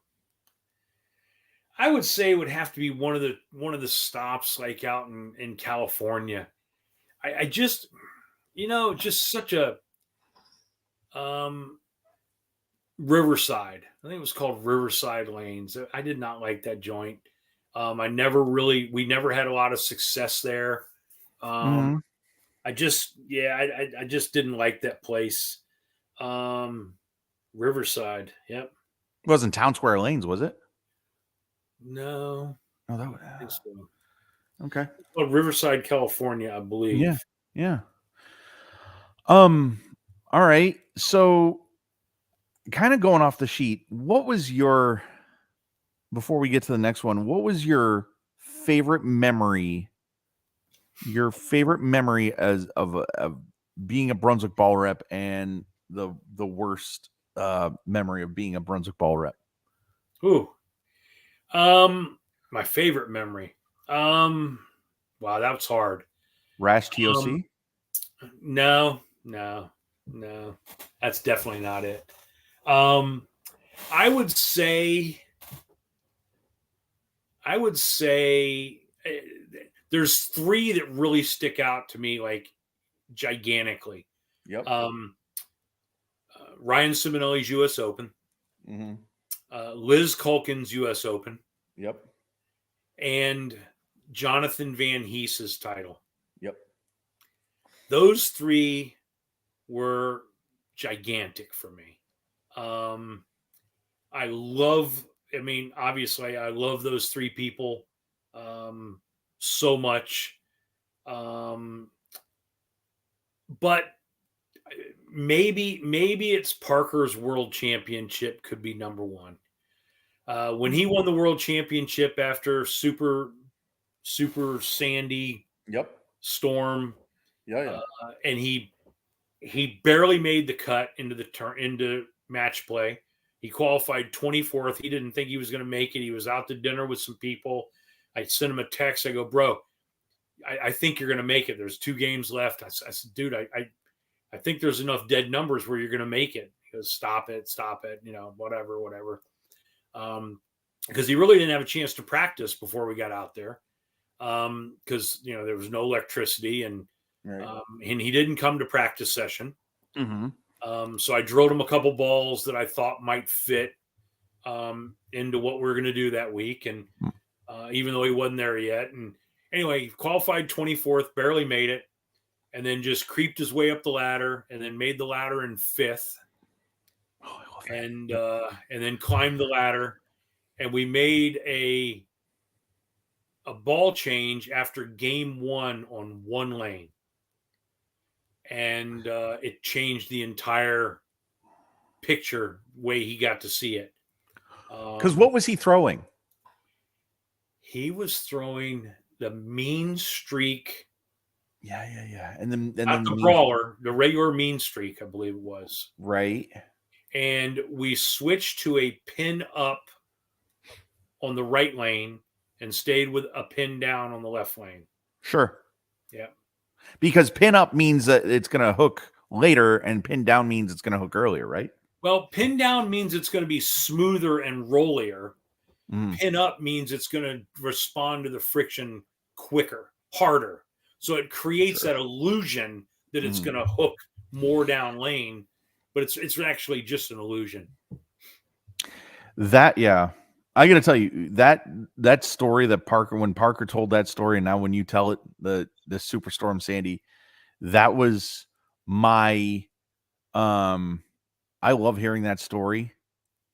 I would say it would have to be one of the stops like out in California. I just, just such a Riverside. I think it was called Riverside Lanes. I did not like that joint. We never had a lot of success there. Mm-hmm. I just didn't like that place. Riverside. Yep. It wasn't Town Square Lanes, was it? No. Oh, I don't think so. Okay. It's called Riverside, California, I believe. Yeah. All right. So, kind of going off the sheet, before we get to the next one, what was your favorite memory? Your favorite memory of being a Brunswick ball rep, and the worst memory of being a Brunswick ball rep? Ooh. My favorite memory. Wow, that was hard. Rash TOC? No. That's definitely not it. I would say there's three that really stick out to me like gigantically. Yep. Ryan Simonelli's U.S. Open, Mm-hmm. Liz Culkin's U.S. Open, Yep. and Jonathan Van Heese's title. Yep. Those three were gigantic for me. Obviously, I love those three people so much. But maybe it's Parker's World Championship could be number one. When he won the World Championship after super sandy storm, and he barely made the cut into match play. He qualified 24th. He didn't think he was going to make it. He was out to dinner with some people. I sent him a text. I go, bro, I think you're going to make it. There's 2 games left. I said, dude, I think there's enough dead numbers where you're going to make it. He goes, stop it. Whatever. Because he really didn't have a chance to practice before we got out there. Because, there was no electricity and he didn't come to practice session. Mm-hmm. So I drilled him a couple balls that I thought might fit into what we're going to do that week. And even though he wasn't there yet. And anyway, he qualified 24th, barely made it, and then just creeped his way up the ladder and then made the ladder in 5th. And then climbed the ladder. And we made a ball change after game 1 on 1 lane. And it changed the entire picture way he got to see it. Because what was he throwing? He was throwing the mean streak. Yeah. And then the brawler, the regular mean streak, I believe it was. Right. And we switched to a pin up on the right lane and stayed with a pin down on the left lane. Sure. Yeah. Because pin up means that it's going to hook later, and pin down means it's going to hook earlier, right? Well, pin down means it's going to be smoother and rollier. Pin up means it's going to respond to the friction quicker, harder. So it creates that illusion that it's going to hook more down lane, but it's actually just an illusion. I got to tell you that story that when Parker told that story, and now when you tell it, the Superstorm Sandy, that was my I love hearing that story,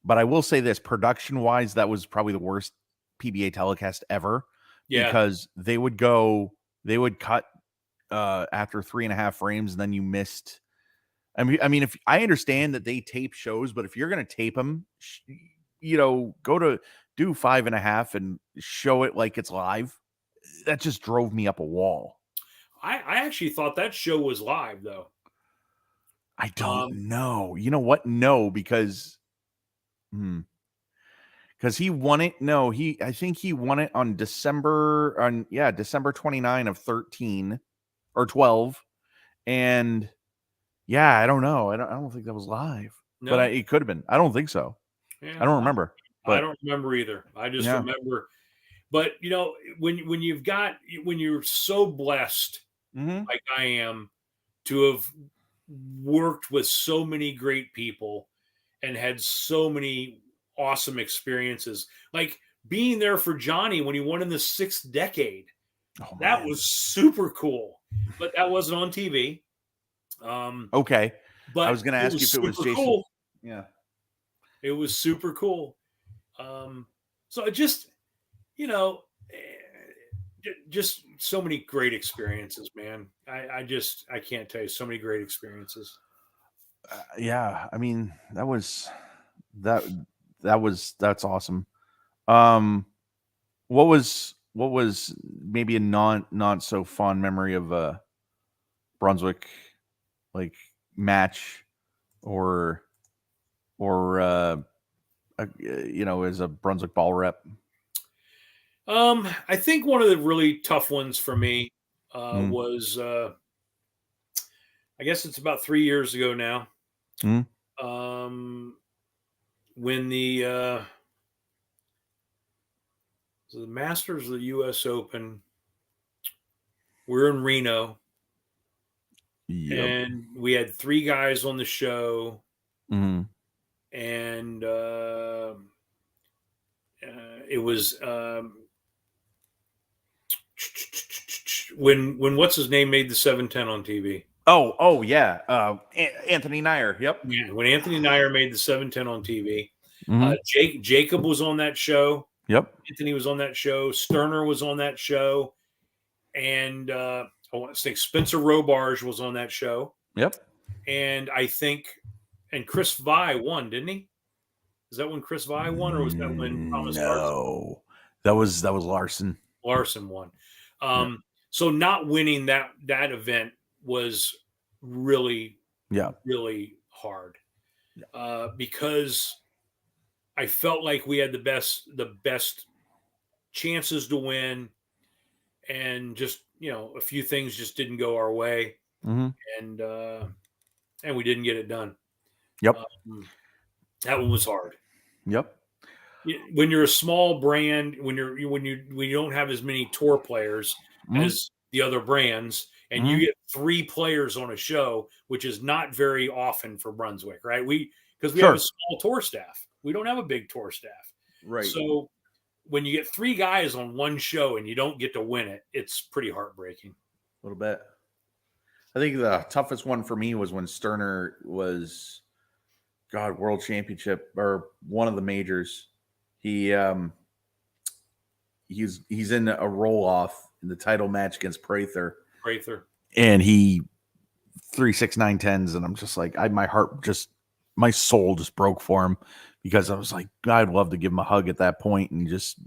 But I will say this, production wise, that was probably the worst PBA telecast ever, Yeah. because they would cut after 3.5 frames, and then you missed. I mean, if I understand that they tape shows, but if you're going to tape them, go to do 5.5 and show it like it's live. That just drove me up a wall. I actually thought that show was live though. I don't know. You know what? No, because he won it. No, I think he won it on December 29 of 13 or 12. And yeah, I don't know. I don't think that was live. No? But it could have been. I don't think so. Yeah, I don't remember. But I don't remember either. I just yeah. remember. But when you're so blessed like I am to have worked with so many great people and had so many awesome experiences, like being there for Johnny when he won in the 6th decade. Oh, That man. was super cool, but that wasn't on TV. Okay. But I was going to ask you if it was Jason. Cool. Yeah. It was super cool. So it just, just so many great experiences, man. I can't tell you, so many great experiences. Yeah. I mean, that's awesome. What was maybe a not so fond memory of a Brunswick like match or as a Brunswick ball rep? I think one of the really tough ones for me was I guess it's about 3 years ago now. When the Masters of the U.S. Open, we're in Reno, and we had 3 guys on the show, and it was when what's his name made the 710 on TV. Oh yeah, Anthony Nyer. Yep. Yeah, when Anthony Nyer made the 710 on TV, Jacob was on that show. Yep. Anthony was on that show. Sterner was on that show, and I want to say Spencer Robarge was on that show. Yep. And I think, and Chris Vi won, didn't he? Is that when Chris Vi won, or was that when Thomas Larson? No, that was Larson. Larson won. So not winning that event was really, really hard because I felt like we had the best chances to win, and just a few things just didn't go our way, and we didn't get it done. Yep. That one was hard. Yep. When you're a small brand, when you don't have as many tour players as the other brands, and you get 3 players on a show, which is not very often for Brunswick, right? Because we have a small tour staff. We don't have a big tour staff. Right. So when you get 3 guys on one show and you don't get to win it, it's pretty heartbreaking. A little bit. I think the toughest one for me was when Sterner was, World Championship or one of the majors. He's in a roll off in the title match against Prather. And he 3-6-9-10s, and I'm just like, my soul just broke for him, because I was like, I'd love to give him a hug at that point and just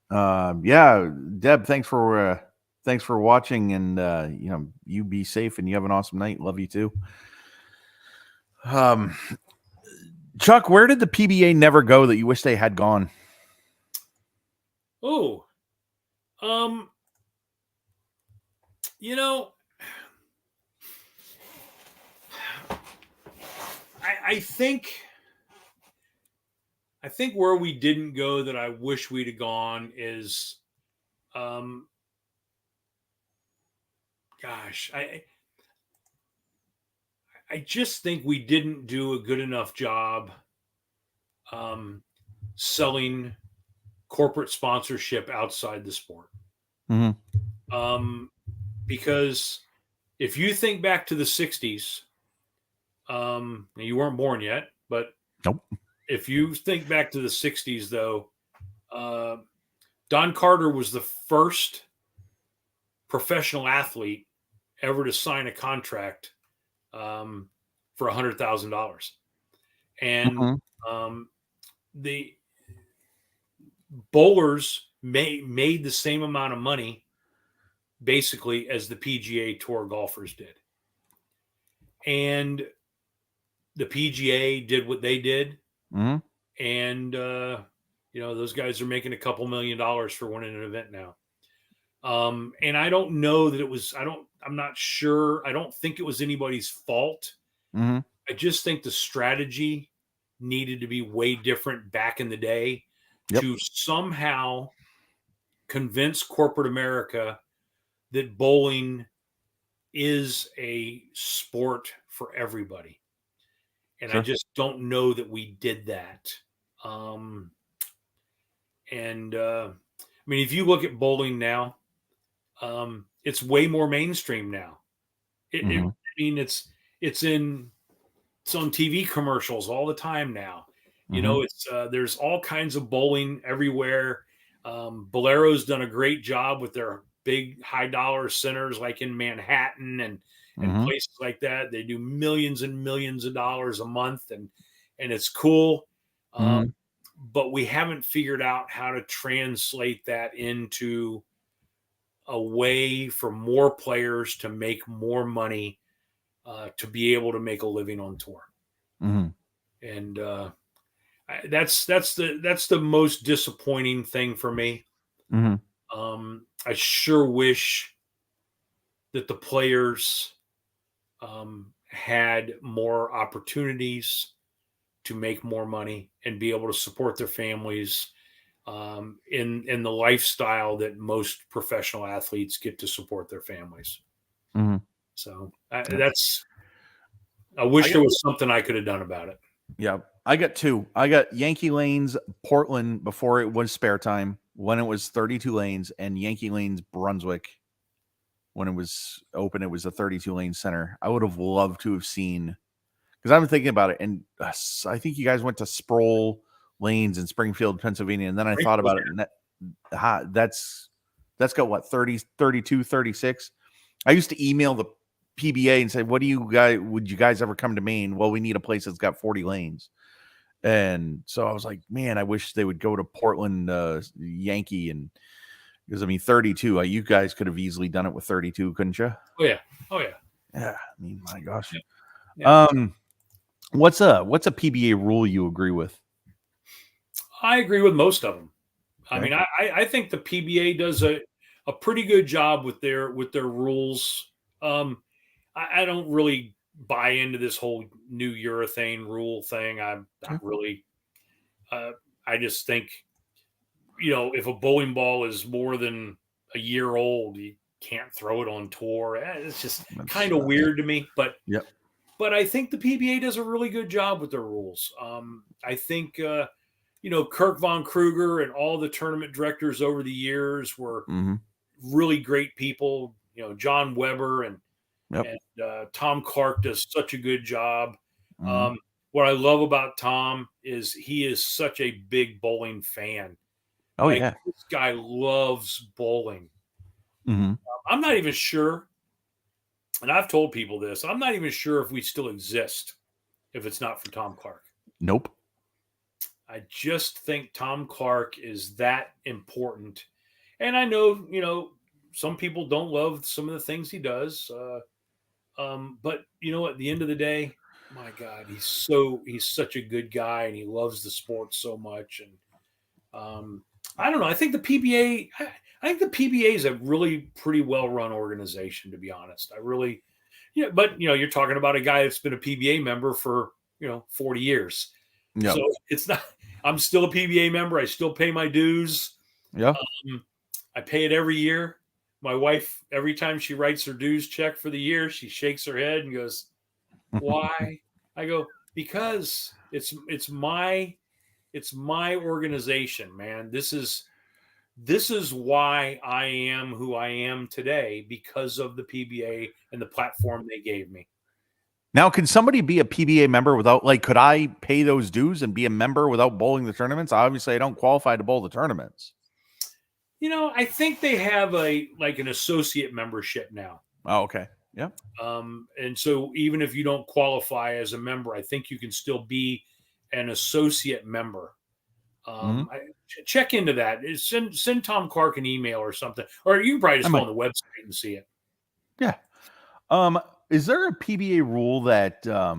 Deb, thanks for watching, and you be safe and you have an awesome night. Love you too. Chuck, where did the PBA never go that you wish they had gone? Oh, I think where we didn't go that I wish we'd have gone is, I just think we didn't do a good enough job selling corporate sponsorship outside the sport. Because if you think back to the 60s, you weren't born yet, but Nope. If you think back to the 60s, though, Don Carter was the first professional athlete ever to sign a contract for $100,000. And Mhm. The bowlers made the same amount of money basically as the PGA Tour golfers did. And the PGA did what they did. Mhm. And, those guys are making a couple $1,000,000 for winning an event now. And I don't know that I'm not sure. I don't think it was anybody's fault. Mhm. I just think the strategy needed to be way different back in the day Yep. to somehow convince corporate America that bowling is a sport for everybody. And I Sure. just don't know that we did that. Um, I mean, if you look at bowling now, it's way more mainstream now. I Mhm. mean, it's in it's on TV commercials all the time now. Mhm. There's all kinds of bowling everywhere. Bolero's done a great job with their big high dollar centers like in Manhattan and Mhm. places like that. They do millions and millions of dollars a month, and it's cool. Um, Mhm. but we haven't figured out how to translate that into a way for more players to make more money, to be able to make a living on tour. Mhm. And that's the most disappointing thing for me. Mhm. I sure wish that the players had more opportunities to make more money and be able to support their families in the lifestyle that most professional athletes get to support their families. Mhm. So Yep. I I wish got there was something I could have done about it. Yeah. I got two. I got Yankee Lanes Portland before it was Spare Time, when it was 32 lanes, and Yankee Lanes Brunswick when it was open. It was a 32 lane center. I would have loved to have seen, because I've been thinking about it, and I think you guys went to Sproul Lanes in Springfield, Pennsylvania, and then I thought about it, and that's got what, 30, 32, 36. I used to email the PBA and say, would you guys ever come to Maine? Well, we need a place that's got 40 lanes. And so I was like, man, I wish they would go to Portland, Yankee, and because I mean 32, you guys could have easily done it with 32, couldn't you? Oh yeah, oh yeah, Yeah, I mean, my gosh. yeah. Yeah. Um, what's a PBA rule you agree with? I agree with most of them. I Okay. mean, I think the PBA does a pretty good job with their rules. I don't really buy into this whole new urethane rule thing. I'm Okay. not really. Uh, I just think, if a bowling ball is more than a year old, you can't throw it on tour. It's just That's kind of weird to me. But Yep. I think the PBA does a really good job with their rules. I think Kirk Von Kruger and all the tournament directors over the years were Mm-hmm. really great people. John Weber Yep. and Tom Clark does such a good job. Mm-hmm. Um, what I love about Tom is he is such a big bowling fan. Oh Like, yeah. this guy loves bowling. Mm-hmm. I'm not even sure, and I've told people this, I'm not even sure if we still exist if it's not for Tom Clark. Nope. I just think Tom Clark is that important. And I know, some people don't love some of the things he does. But at the end of the day, my God, he's such a good guy, and he loves the sport so much. And I don't know. I think the PBA. I think the PBA is a really pretty well run organization, to be honest. I really, But you're talking about a guy that's been a PBA member for 40 years, so Yep. it's not. I'm still a PBA member. I still pay my dues. Yeah. I pay it every year. My wife, every time she writes her dues check for the year, she shakes her head and goes, "Why?" I go, "Because it's my organization, man. This is why I am who I am today, because of the PBA and the platform they gave me." Now, can somebody be a PBA member without, like, could I pay those dues and be a member without bowling the tournaments? Obviously, I don't qualify to bowl the tournaments. I think they have an associate membership now. Oh, okay. Yeah. And so even if you don't qualify as a member, I think you can still be an associate member. Check into that. Send Tom Clark an email or something, or you can probably just go on the website and see it. Yeah. Is there a PBA rule that I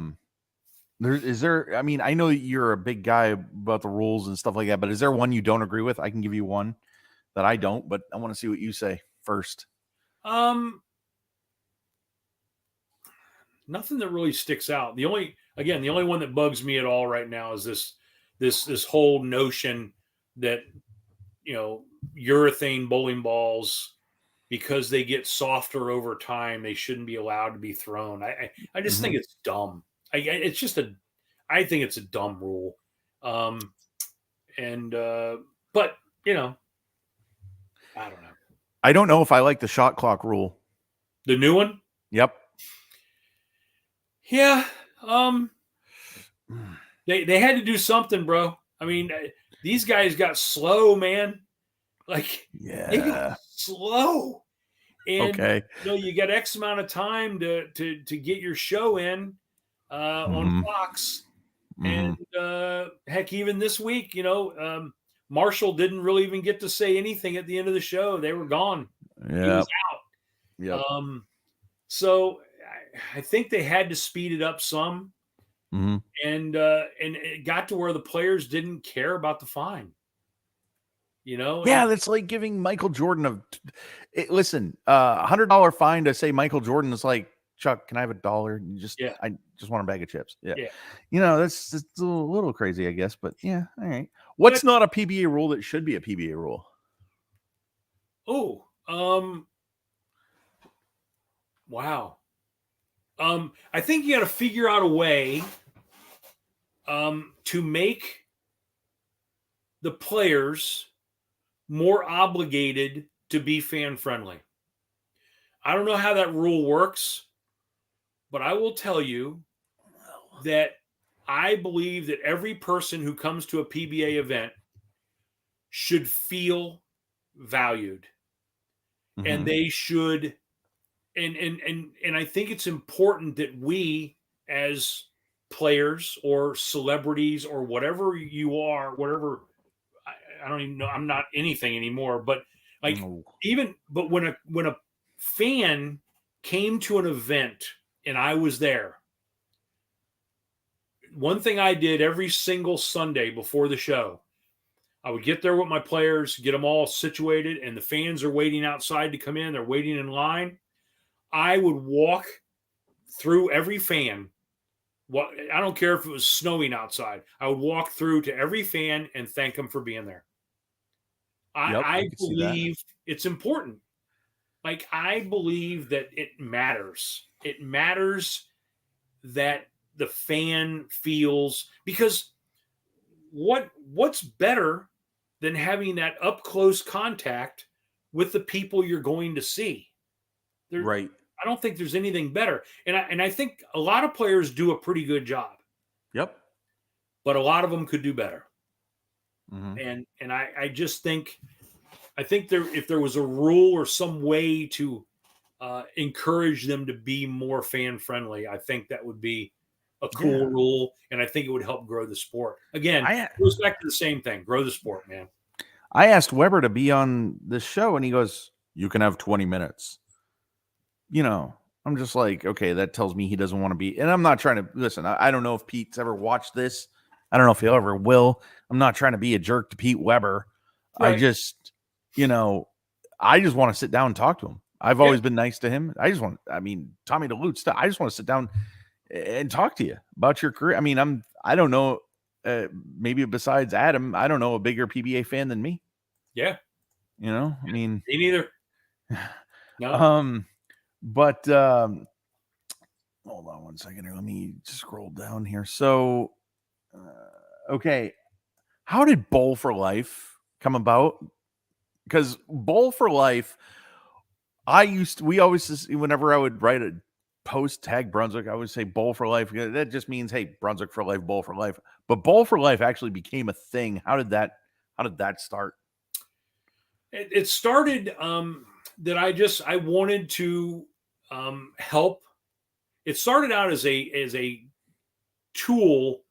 mean, I know you're a big guy about the rules and stuff like that, but is there one you don't agree with? I can give you one that I don't, but I want to see what you say first. Nothing that really sticks out. The only one that bugs me at all right now is this whole notion that urethane bowling balls, because they get softer over time, they shouldn't be allowed to be thrown. I just think it's dumb. I think it's a dumb rule. But I don't know. I don't know if I like the shot clock rule. The new one? Yep. Yeah. They had to do something, bro. I mean, these guys got slow, man. Like, they got slow. And you got X amount of time to get your show in on Fox. And heck, even this week, Marshall didn't really even get to say anything at the end of the show. They were gone. He was out. Yeah. So I think they had to speed it up some. And it got to where the players didn't care about the fine. Yeah, that's like giving Michael Jordan $100 fine to say Michael Jordan is like, Chuck, can I have $1? I just want a bag of chips. Yeah. That's a little crazy, I guess, but yeah. All right. What's not a PBA rule that should be a PBA rule? Wow. I think you got to figure out a way to make the players more obligated to be fan friendly. I don't know how that rule works, but I will tell you that I believe that every person who comes to a PBA event should feel valued. And they should, and I think it's important that we as players or celebrities or whatever you are, whatever, I don't even know, I'm not anything anymore, but but when a fan came to an event and I was there, one thing I did every single Sunday before the show, I would get there with my players, get them all situated, and the fans are waiting outside to come in. They're waiting in line. I would walk through every fan. I don't care if it was snowing outside. I would walk through to every fan and thank them for being there. I believe it's important. Like, I believe that it matters. It matters that the fan feels, because what's better than having that up close contact with the people you're going to see? Right. I don't think there's anything better. And I think a lot of players do a pretty good job. Yep. But a lot of them could do better. And I just think, if there was a rule or some way to encourage them to be more fan friendly, I think that would be a cool rule, and I think it would help grow the sport. Again, it goes back to the same thing: grow the sport, man. I asked Weber to be on this show, and he goes, "You can have 20 minutes." I'm just like, okay, that tells me he doesn't want to be. And I'm not trying to listen. I don't know if Pete's ever watched this. I don't know if he ever will. I'm not trying to be a jerk to Pete Weber. Right. I just want to sit down and talk to him. I've always been nice to him. Tommy DeLute stuff. I just want to sit down and talk to you about your career. I mean, I don't know, maybe besides Adam, I don't know a bigger PBA fan than me. Yeah. Me neither. No. But hold on one second here. Let me scroll down here. So, okay. How did Bowl for Life come about? Because Bowl for Life, whenever I would write post tag Brunswick, I would say Bowl for Life. That just means, hey, Brunswick for life, Bowl for life. But Bowl for Life actually became a thing. How did that start? It started that I wanted to help. It started out as a tool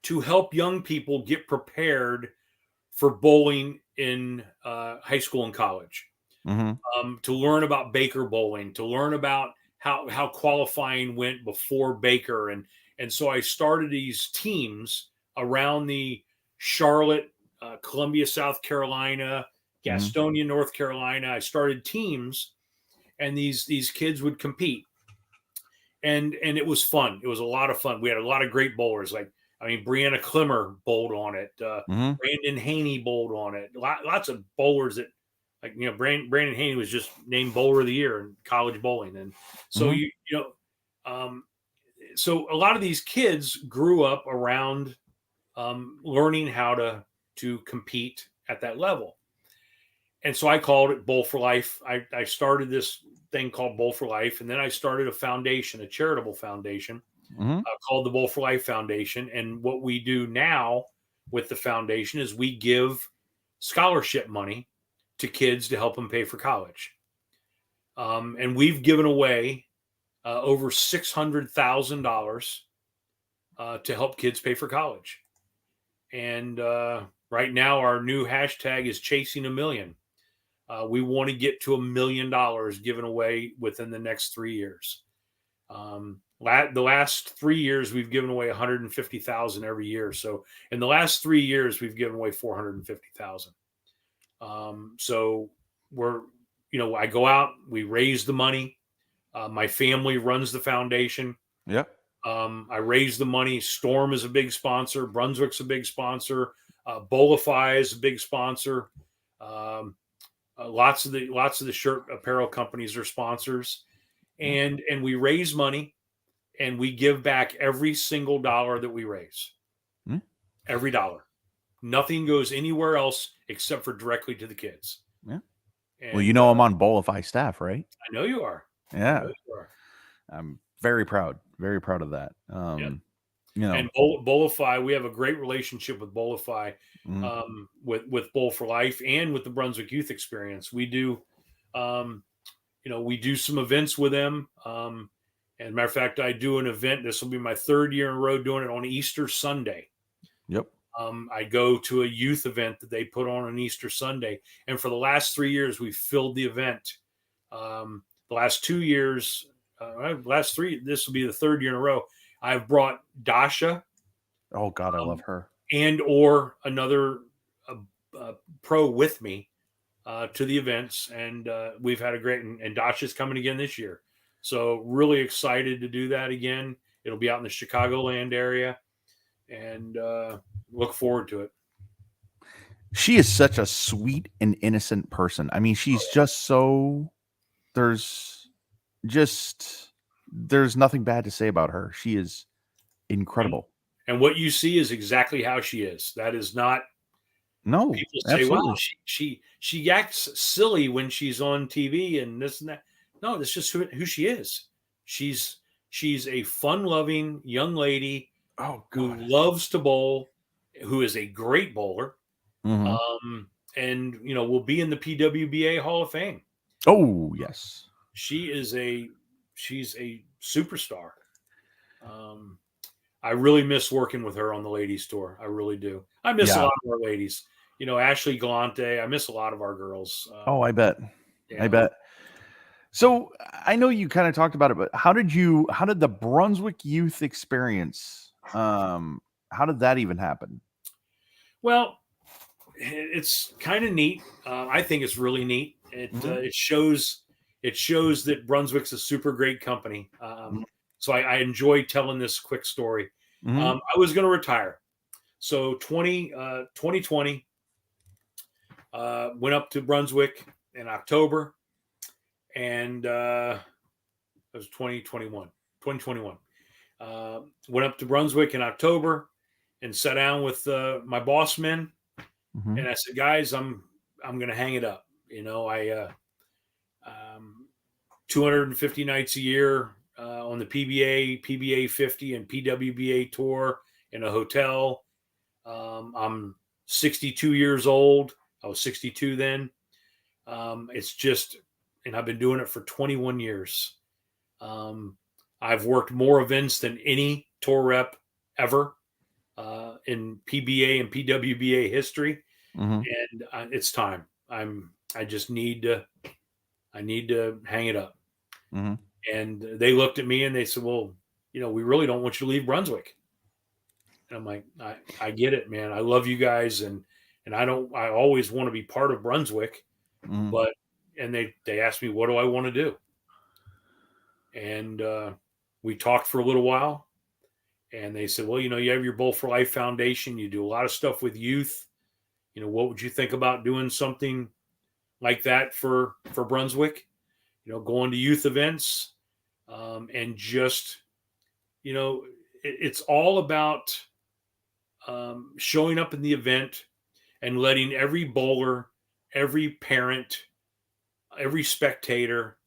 to help young people get prepared for bowling in high school and college. To learn about Baker bowling, to learn about how qualifying went before Baker, and so I started these teams around the Charlotte, Columbia, South Carolina, Gastonia, North Carolina. I started teams, and these kids would compete, and it was fun. It was a lot of fun. We had a lot of great bowlers. Brianna Klimmer bowled on it. Brandon Haney bowled on it. Lots of bowlers that, Brandon Haney was just named Bowler of the Year in college bowling, and so so a lot of these kids grew up around learning how to compete at that level, and so I called it Bowl for Life. I started this thing called Bowl for Life, and then I started a foundation, a charitable foundation called the Bowl for Life Foundation. And what we do now with the foundation is we give scholarship money to kids to help them pay for college. And we've given away over $600,000 to help kids pay for college. And right now, our new hashtag is Chasing a Million. We want to get to $1 million given away within the next 3 years. The last 3 years, we've given away $150,000 every year. So in the last 3 years, we've given away $450,000. So I go out, we raise the money. My family runs the foundation. Yep. I raise the money. Storm is a big sponsor. Brunswick's a big sponsor. Bolify is a big sponsor. Lots of the shirt apparel companies are sponsors, and we raise money, and we give back every single dollar that we raise. Every dollar. Nothing goes anywhere else except for directly to the kids. Yeah. And, well, I'm on Bolify staff, right? I know you are. Yeah. I'm very proud of that. And Bolify, we have a great relationship with Bolify, with Bowl for Life and with the Brunswick Youth Experience. We do, we do some events with them. And matter of fact, I do an event. This will be my third year in a row doing it on Easter Sunday. Yep. I go to a youth event that they put on Easter Sunday. And for the last 3 years, we've filled the event. The last 2 years, this will be the third year in a row. I've brought Dasha. Oh God, I love her. And or another pro with me to the events. And we've had a great, and Dasha's coming again this year. So really excited to do that again. It'll be out in the Chicagoland area, and look forward to it. She is such a sweet and innocent person. I mean, she's just so, there's nothing bad to say about her. She is incredible. And what you see is exactly how she is. That is not, no, people say, absolutely. wow, she acts silly when she's on TV and this and that. No, that's just who she is. She's a fun-loving young lady who loves to bowl, who is a great bowler, and will be in the PWBA Hall of Fame. Oh yes, she's a superstar. I really miss working with her on the ladies tour. I really do. I miss a lot of our ladies. Ashley Galante. I miss a lot of our girls. I bet. I bet. So I know you kind of talked about it, but how did the Brunswick Youth Experience, how did that even happen? Well, it's kind of neat. I think it's really neat. It shows that Brunswick's a super great company. So I enjoy telling this quick story. I was going to retire. So 2020, went up to Brunswick in October. And it was 2021. Went up to Brunswick in October and sat down with my boss men. And I said, guys, I'm going to hang it up. 250 nights a year, on the PBA 50, and PWBA tour in a hotel. I'm 62 years old. I was 62 then. It's just, and I've been doing it for 21 years. I've worked more events than any tour rep ever in PBA and PWBA history, Mm-hmm. and it's time. I just need to. I need to hang it up. Mm-hmm. And they looked at me and they said, "Well, we really don't want you to leave Brunswick." And I'm like, I get it, man. I love you guys, and I always want to be part of Brunswick, Mm-hmm. but and they asked me, what do I want to do? And we talked for a little while, and they said, well, you have your Bowl for Life Foundation. You do a lot of stuff with youth. What would you think about doing something like that for Brunswick? Going to youth events, and just, it's all about showing up in the event and letting every bowler, every parent, every spectator,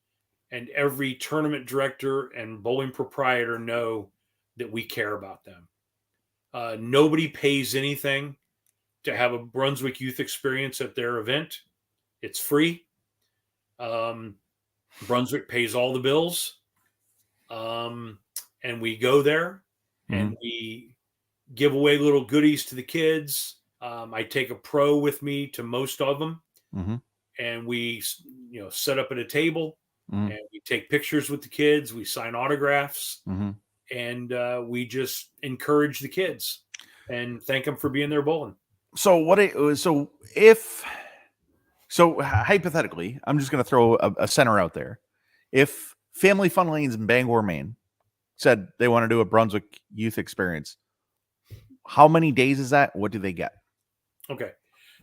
and every tournament director and bowling proprietor know that we care about them. Nobody pays anything to have a Brunswick youth experience at their event. It's free. Brunswick pays all the bills. And we go there Mm-hmm. and we give away little goodies to the kids. I take a pro with me to most of them, Mm-hmm. and we, set up at a table, Mm-hmm. and we take pictures with the kids. We sign autographs, Mm-hmm. and we just encourage the kids and thank them for being there bowling. So hypothetically, I'm just going to throw a center out there. If Family Fun Lanes in Bangor, Maine said they want to do a Brunswick youth experience, how many days is that? What do they get? Okay.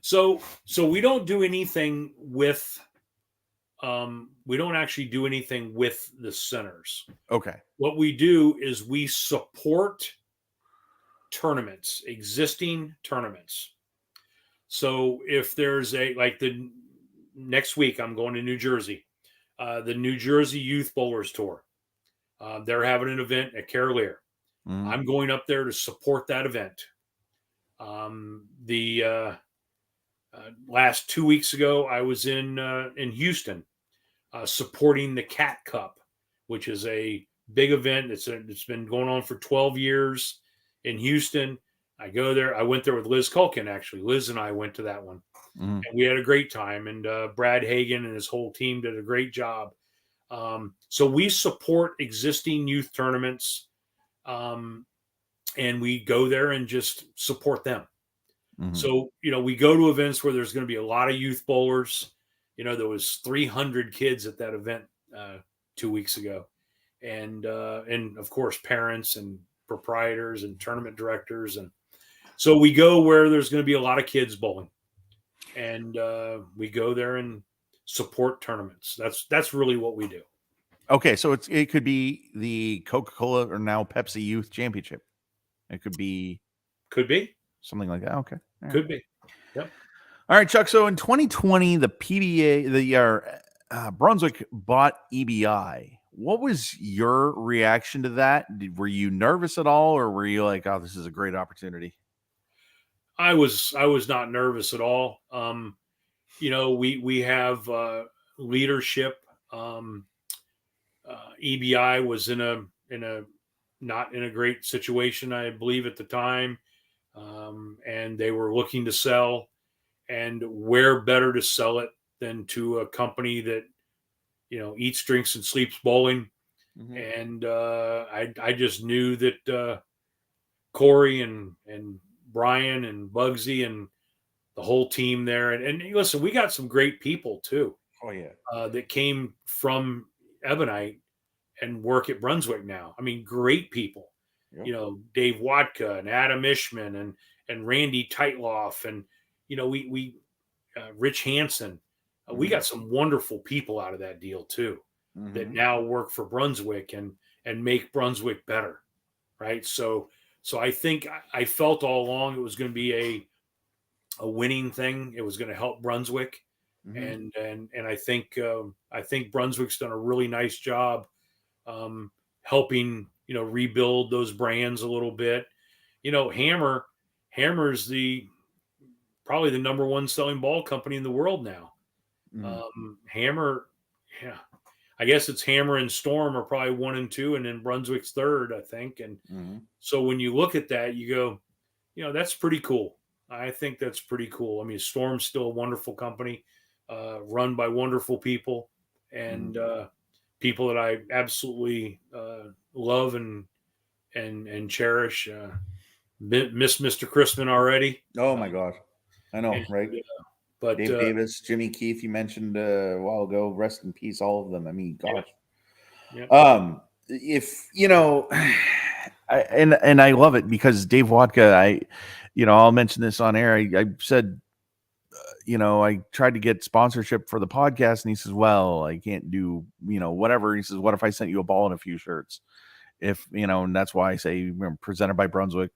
So we don't do anything with, we don't actually do anything with the centers. Okay. What we do is we support tournaments, existing tournaments. So if there's like the next week, I'm going to New Jersey, the New Jersey Youth Bowlers Tour. They're having an event at Carolier. Mm-hmm. I'm going up there to support that event. The last 2 weeks ago, I was in Houston, supporting the Cat Cup, which is a big event. It's been going on for 12 years in Houston. I go there. I went there with Liz Culkin, actually. Liz and I went to that one, Mm-hmm. and we had a great time. And Brad Hagan and his whole team did a great job. So we support existing youth tournaments, and we go there and just support them. Mm-hmm. So, we go to events where there's going to be a lot of youth bowlers. There was 300 kids at that event 2 weeks ago. And of course, parents and proprietors and tournament directors. And so we go where there's going to be a lot of kids bowling. And we go there and support tournaments. That's really what we do. Okay, so it could be the Coca-Cola or now Pepsi Youth Championship. It could be something like that. Okay, all right. Could be. Yep. All right, Chuck. So in 2020, the PBA, Brunswick bought EBI. What was your reaction to that? Were you nervous at all, or were you like, "Oh, this is a great opportunity"? I was not nervous at all. We have leadership. EBI was in a not in a great situation, I believe, at the time, and they were looking to sell. And where better to sell it than to a company that eats, drinks, and sleeps bowling. Mm-hmm. And I just knew that Corey and Brian and Bugsy and the whole team there. And listen, we got some great people too. Oh yeah. That came from Ebonite and work at Brunswick now. I mean, great people. Yep. Dave Watka and Adam Ishman and Randy Teitloff and we Rich Hansen. We got some wonderful people out of that deal too, Mm-hmm. that now work for Brunswick and make Brunswick better, right? So I think I felt all along it was going to be a winning thing. It was going to help Brunswick, Mm-hmm. and I think Brunswick's done a really nice job helping, rebuild those brands a little bit. Hammer's probably the number one selling ball company in the world now. Hammer, yeah, I guess it's Hammer and Storm are probably 1 and 2, and then Brunswick's third, I think. And so when you look at that, you go, that's pretty cool. I think that's pretty cool. I mean, Storm's still a wonderful company, run by wonderful people, and people that I absolutely love and cherish. Miss Mr. Crispin already. Oh my gosh, I know, right? But Dave Davis, Jimmy Keith, you mentioned a while ago. Rest in peace, all of them. I mean, gosh. Yeah. If and I love it because Dave Watka, I'll mention this on air. I said, I tried to get sponsorship for the podcast, and he says, "Well, I can't do, whatever." He says, "What if I sent you a ball and a few shirts?" If and that's why I say presented by Brunswick.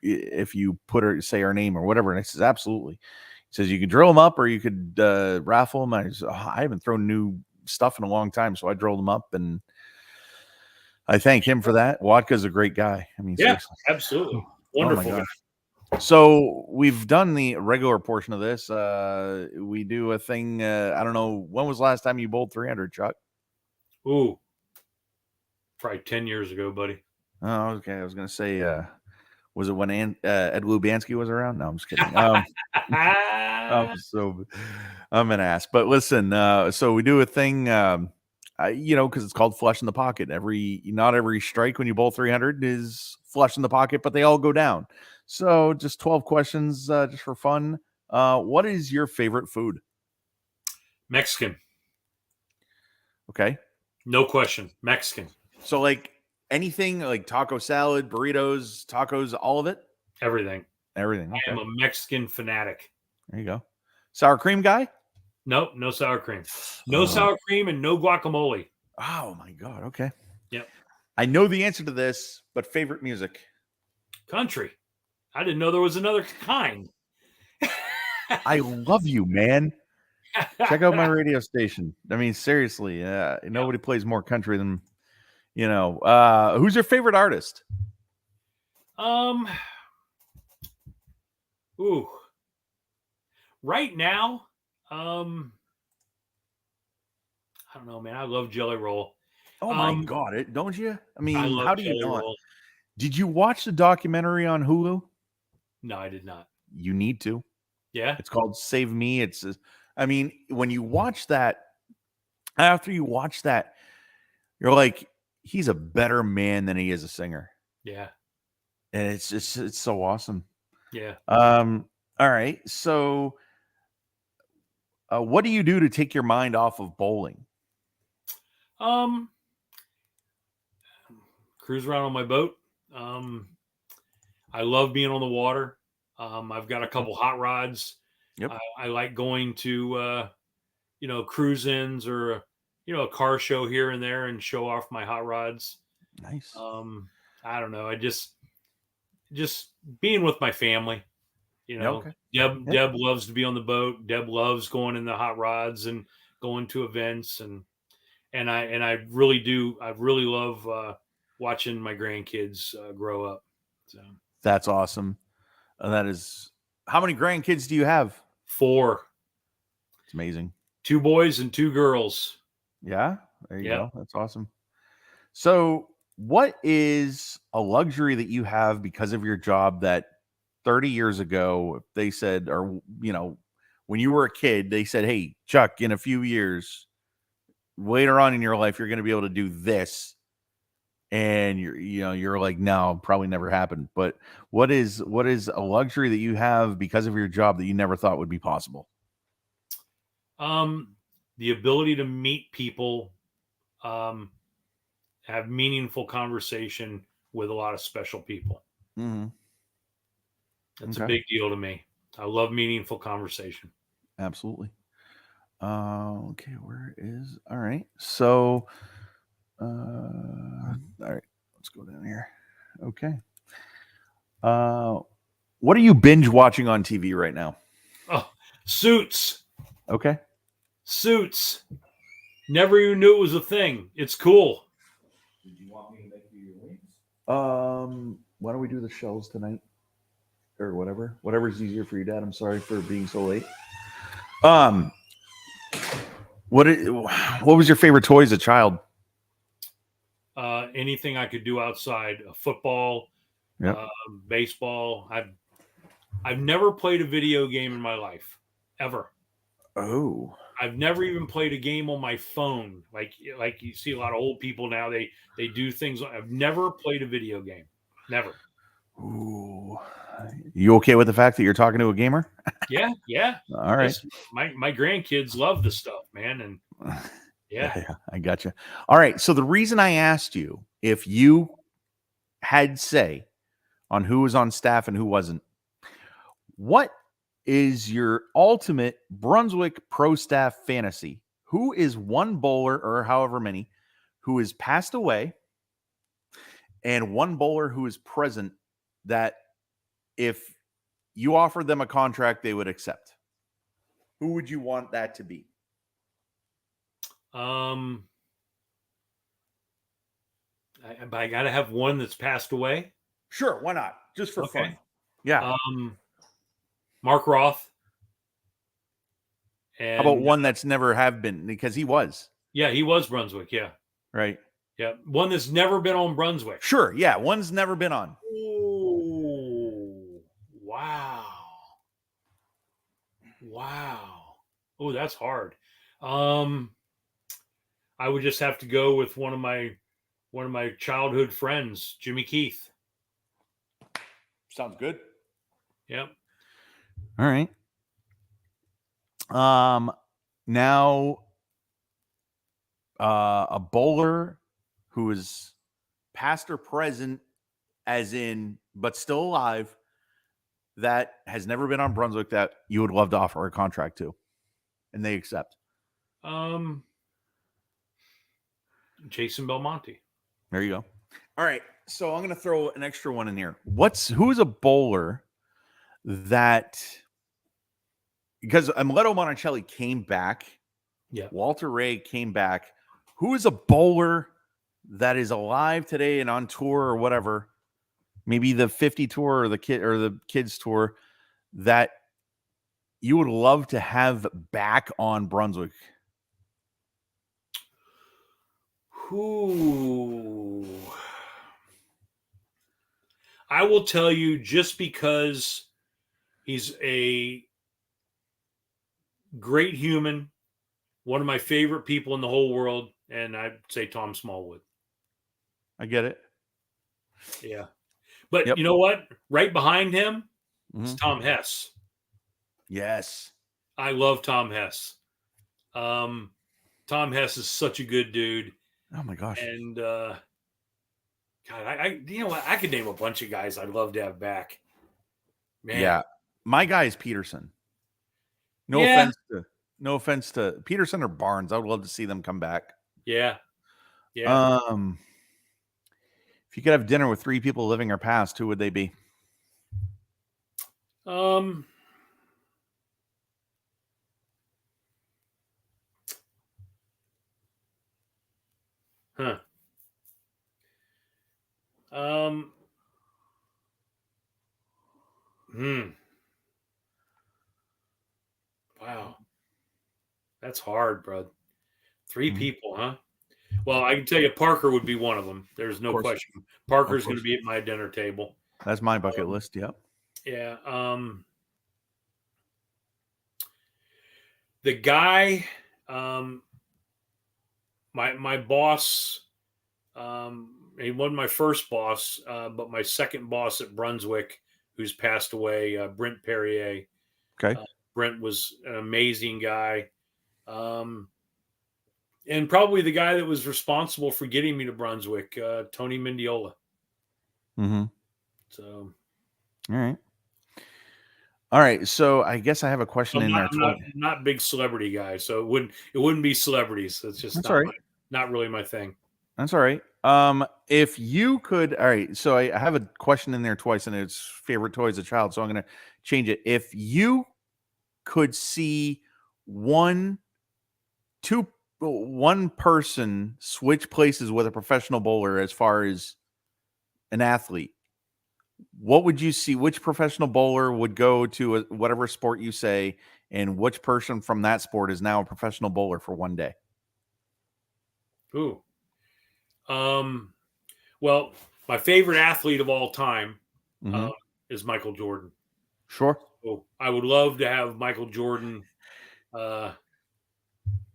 If you say our name or whatever, and I says, "Absolutely." He says, "You could drill them up, or you could raffle them." I says, I haven't thrown new stuff in a long time, so I drilled them up, and I thank him for that. Watka's a great guy. I mean, yeah, seriously. absolutely wonderful. Oh my gosh. So we've done the regular portion of this. We do a thing. I don't know, when was the last time you bowled 300, Chuck? Ooh, probably 10 years ago, buddy. Oh, okay. I was gonna say, was it when Ed Lubanski was around? No, I'm just kidding. So I'm an ass. But listen, so we do a thing, because it's called flush in the pocket. Not every strike when you bowl 300 is flush in the pocket, but they all go down. So just 12 questions, just for fun. What is your favorite food? Mexican. Okay. No question. Mexican. So like anything like taco salad, burritos, tacos, all of it? Everything. Okay. I am a Mexican fanatic. There you go. Sour cream guy? Nope, no sour cream. No sour cream and no guacamole. Oh my God. Okay. Yep. I know the answer to this, but favorite music? Country. I didn't know there was another kind. I love you, man. Check out my radio station. I mean, seriously, nobody plays more country than, who's your favorite artist? Ooh. Right now, I don't know, man. I love Jelly Roll. Oh my God, don't you? I mean, how do you not? Roll. Did you watch the documentary on Hulu? No, I did not. You need to. Yeah. It's called Save Me. When you watch that, after you watch that, you're like, he's a better man than he is a singer. Yeah. And it's so awesome. Yeah. All right. So what do you do to take your mind off of bowling? Cruise around on my boat. I love being on the water. I've got a couple hot rods. Yep. I like going to, cruise-ins or, a car show here and there and show off my hot rods. Nice. I don't know. I just being with my family, Okay. Deb loves to be on the boat. Deb loves going in the hot rods and going to events. And I really do. I really love watching my grandkids grow up. So that's awesome. That is, how many grandkids do you have? 4. It's amazing. 2 boys and 2 girls. Yeah, there you go. That's awesome. So what is a luxury that you have because of your job that 30 years ago they said, or when you were a kid, they said, "Hey, Chuck, in a few years later on in your life, you're going to be able to do this," and you're like, "No, probably never happened." But what is a luxury that you have because of your job that you never thought would be possible? The ability to meet people, have meaningful conversation with a lot of special people. Mm-hmm. That's a big deal to me. I love meaningful conversation. Absolutely. Okay, all right. So, all right, let's go down here. Okay. What are you binge watching on TV right now? Oh, Suits. Okay. Suits. Never even knew it was a thing. It's cool. Did you want Why don't we do the shells tonight, or whatever? Whatever's easier for you, Dad. I'm sorry for being so late. Um, what was your favorite toy as a child? Anything I could do outside, football, Yep. baseball. I've never played a video game in my life, ever. Oh, I've never even played a game on my phone. Like you see a lot of old people now. They do things. I've never played a video game. Never. ooh. You okay with the fact that you're talking to a gamer? Yeah, yeah. All right. Listen, my grandkids love the stuff, man, and yeah. Yeah, I got you. All right. So the reason I asked you if you had say on who was on staff and who wasn't, what is your ultimate Brunswick pro staff fantasy? Who is one bowler or however many who has passed away and one bowler who is present that if you offered them a contract, they would accept? Who would you want that to be? I got to have one that's passed away. Sure, why not? Just for Okay. fun. Yeah. Mark Roth. How about one that's never have been, because he was. Yeah, he was Brunswick. Yeah. Right. Yeah. One that's never been on Brunswick. Sure. Yeah. One's never been on. Oh, wow. Wow. Oh, that's hard. I would just have to go with one of my childhood friends, Jimmy Keith. Sounds good. Yep. All right. Now a bowler who is past or present, as in, but still alive, that has never been on Brunswick that you would love to offer a contract to, and they accept. Jason Belmonte. There you go. All right. So I'm going to throw an extra one in here. Who's a bowler that, because Amuleto Monticelli came back. Yeah. Walter Ray came back. Who is a bowler that is alive today and on tour or whatever, maybe the 50 tour or the kids tour, that you would love to have back on Brunswick? Who? I will tell you, just because he's a great human, one of my favorite people in the whole world, and I'd say Tom Smallwood. I get it. Yeah. But You know what? Right behind him is Tom Hess. Yes. I love Tom Hess. Tom Hess is such a good dude. Oh my gosh. And God, I you know what? I could name a bunch of guys I'd love to have back. Man. Yeah. My guy is Peterson. No offense to Peterson or Barnes. I would love to see them come back. Yeah. Yeah. If you could have dinner with 3 people living or past, who would they be? Huh. Wow. That's hard, bro. 3 people, huh? Well, I can tell you Parker would be one of them. There's no question. Parker's going to be at my dinner table. That's my bucket list. Yep. Yeah. The guy, my boss, he wasn't my first boss, but my second boss at Brunswick, who's passed away, Brent Perrier. Okay. Brent was an amazing guy. And probably the guy that was responsible for getting me to Brunswick, Tony Mendiola. Mm-hmm. So, all right. So I guess I have a question in there. I'm not big celebrity guy, so it wouldn't be celebrities. It's just not really my thing. That's all right. If you could, all right. So I have a question in there twice, and it's favorite toy as a child. So I'm going to change it. If you could see one person switch places with a professional bowler as far as an athlete, what would you see? Which professional bowler would go to whatever sport you say, and which person from that sport is now a professional bowler for one day? Ooh. Well, my favorite athlete of all time Mm-hmm. is Michael Jordan. Sure. So I would love to have Michael Jordan. And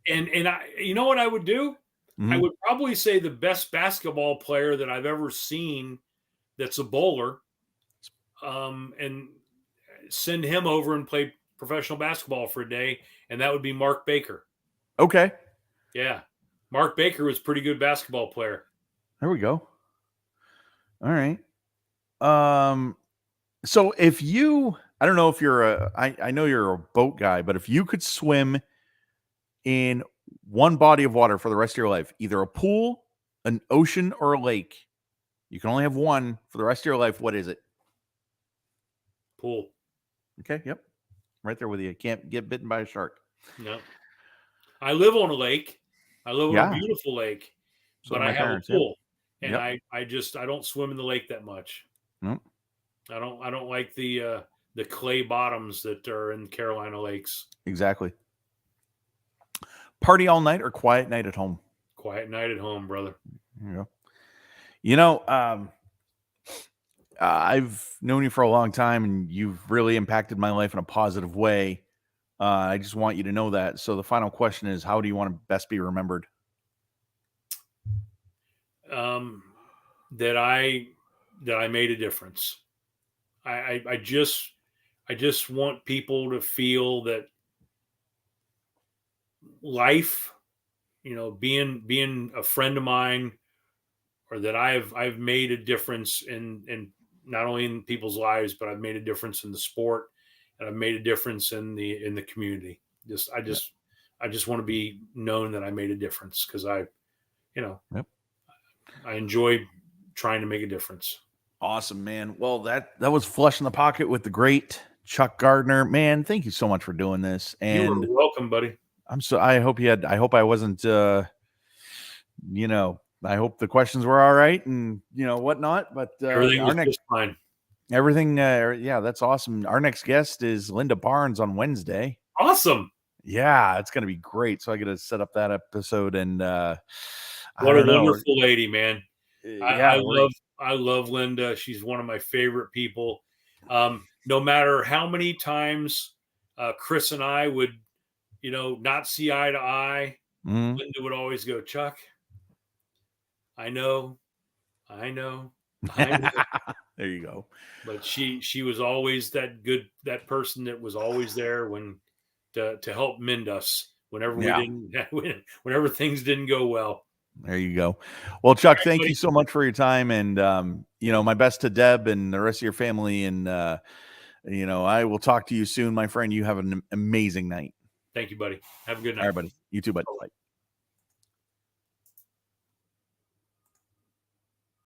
I, you know what I would do? I Mm-hmm. would probably say the best basketball player that I've ever seen that's a bowler, and send him over and play professional basketball for a day, and that would be Mark Baker. Okay. Yeah, Mark Baker was a pretty good basketball player. There we go. All right. So if you, I don't know if you're I know you're a boat guy, but if you could swim in one body of water for the rest of your life, either a pool, an ocean, or a lake, you can only have one for the rest of your life. What is it? Pool. Okay. Yep. Right there with you. Can't get bitten by a shark. No, I live on a lake. I live on a Yeah. beautiful lake, So but do I my have a parents. Yep. pool, and Yep. I don't swim in the lake that much. Nope. I don't like the clay bottoms that are in Carolina lakes. Exactly. Party all night or quiet night at home? Quiet night at home, brother. There you go. You know, I've known you for a long time, and you've really impacted my life in a positive way. I just want you to know that. So the final question is, how do you want to best be remembered? Um, that I made a difference. I just want people to feel that life, being a friend of mine, or that I've made a difference in not only in people's lives, but I've made a difference in the sport, and I've made a difference in the community. Yeah. I just want to be known that I made a difference, because Yep. I enjoy trying to make a difference. Awesome, man. Well, that was Flush in the Pocket with the great Chuck Gardiner. Man, thank you so much for doing this. You are And welcome, buddy. I hope I wasn't I hope the questions were all right and whatnot. But Everything our was next just fine. everything yeah, that's awesome. Our next guest is Linda Barnes on Wednesday. Awesome. Yeah, it's gonna be great. So I gotta set up that episode and I What a don't know. wonderful lady, man. Yeah, I love Linda. She's one of my favorite people. No matter how many times Chris and I would, not see eye to eye, mhm. Linda would always go, Chuck, I know, I know, I know. There you go. But she was always that person that was always there to help mend us whenever we Yeah. didn't whenever things didn't go well. There you go. Well, Chuck, All right, thank you buddy. so much for your time. And, my best to Deb and the rest of your family. And, I will talk to you soon, my friend. You have an amazing night. Thank you, buddy. Have a good All night. right, buddy. You too, bud. Bye.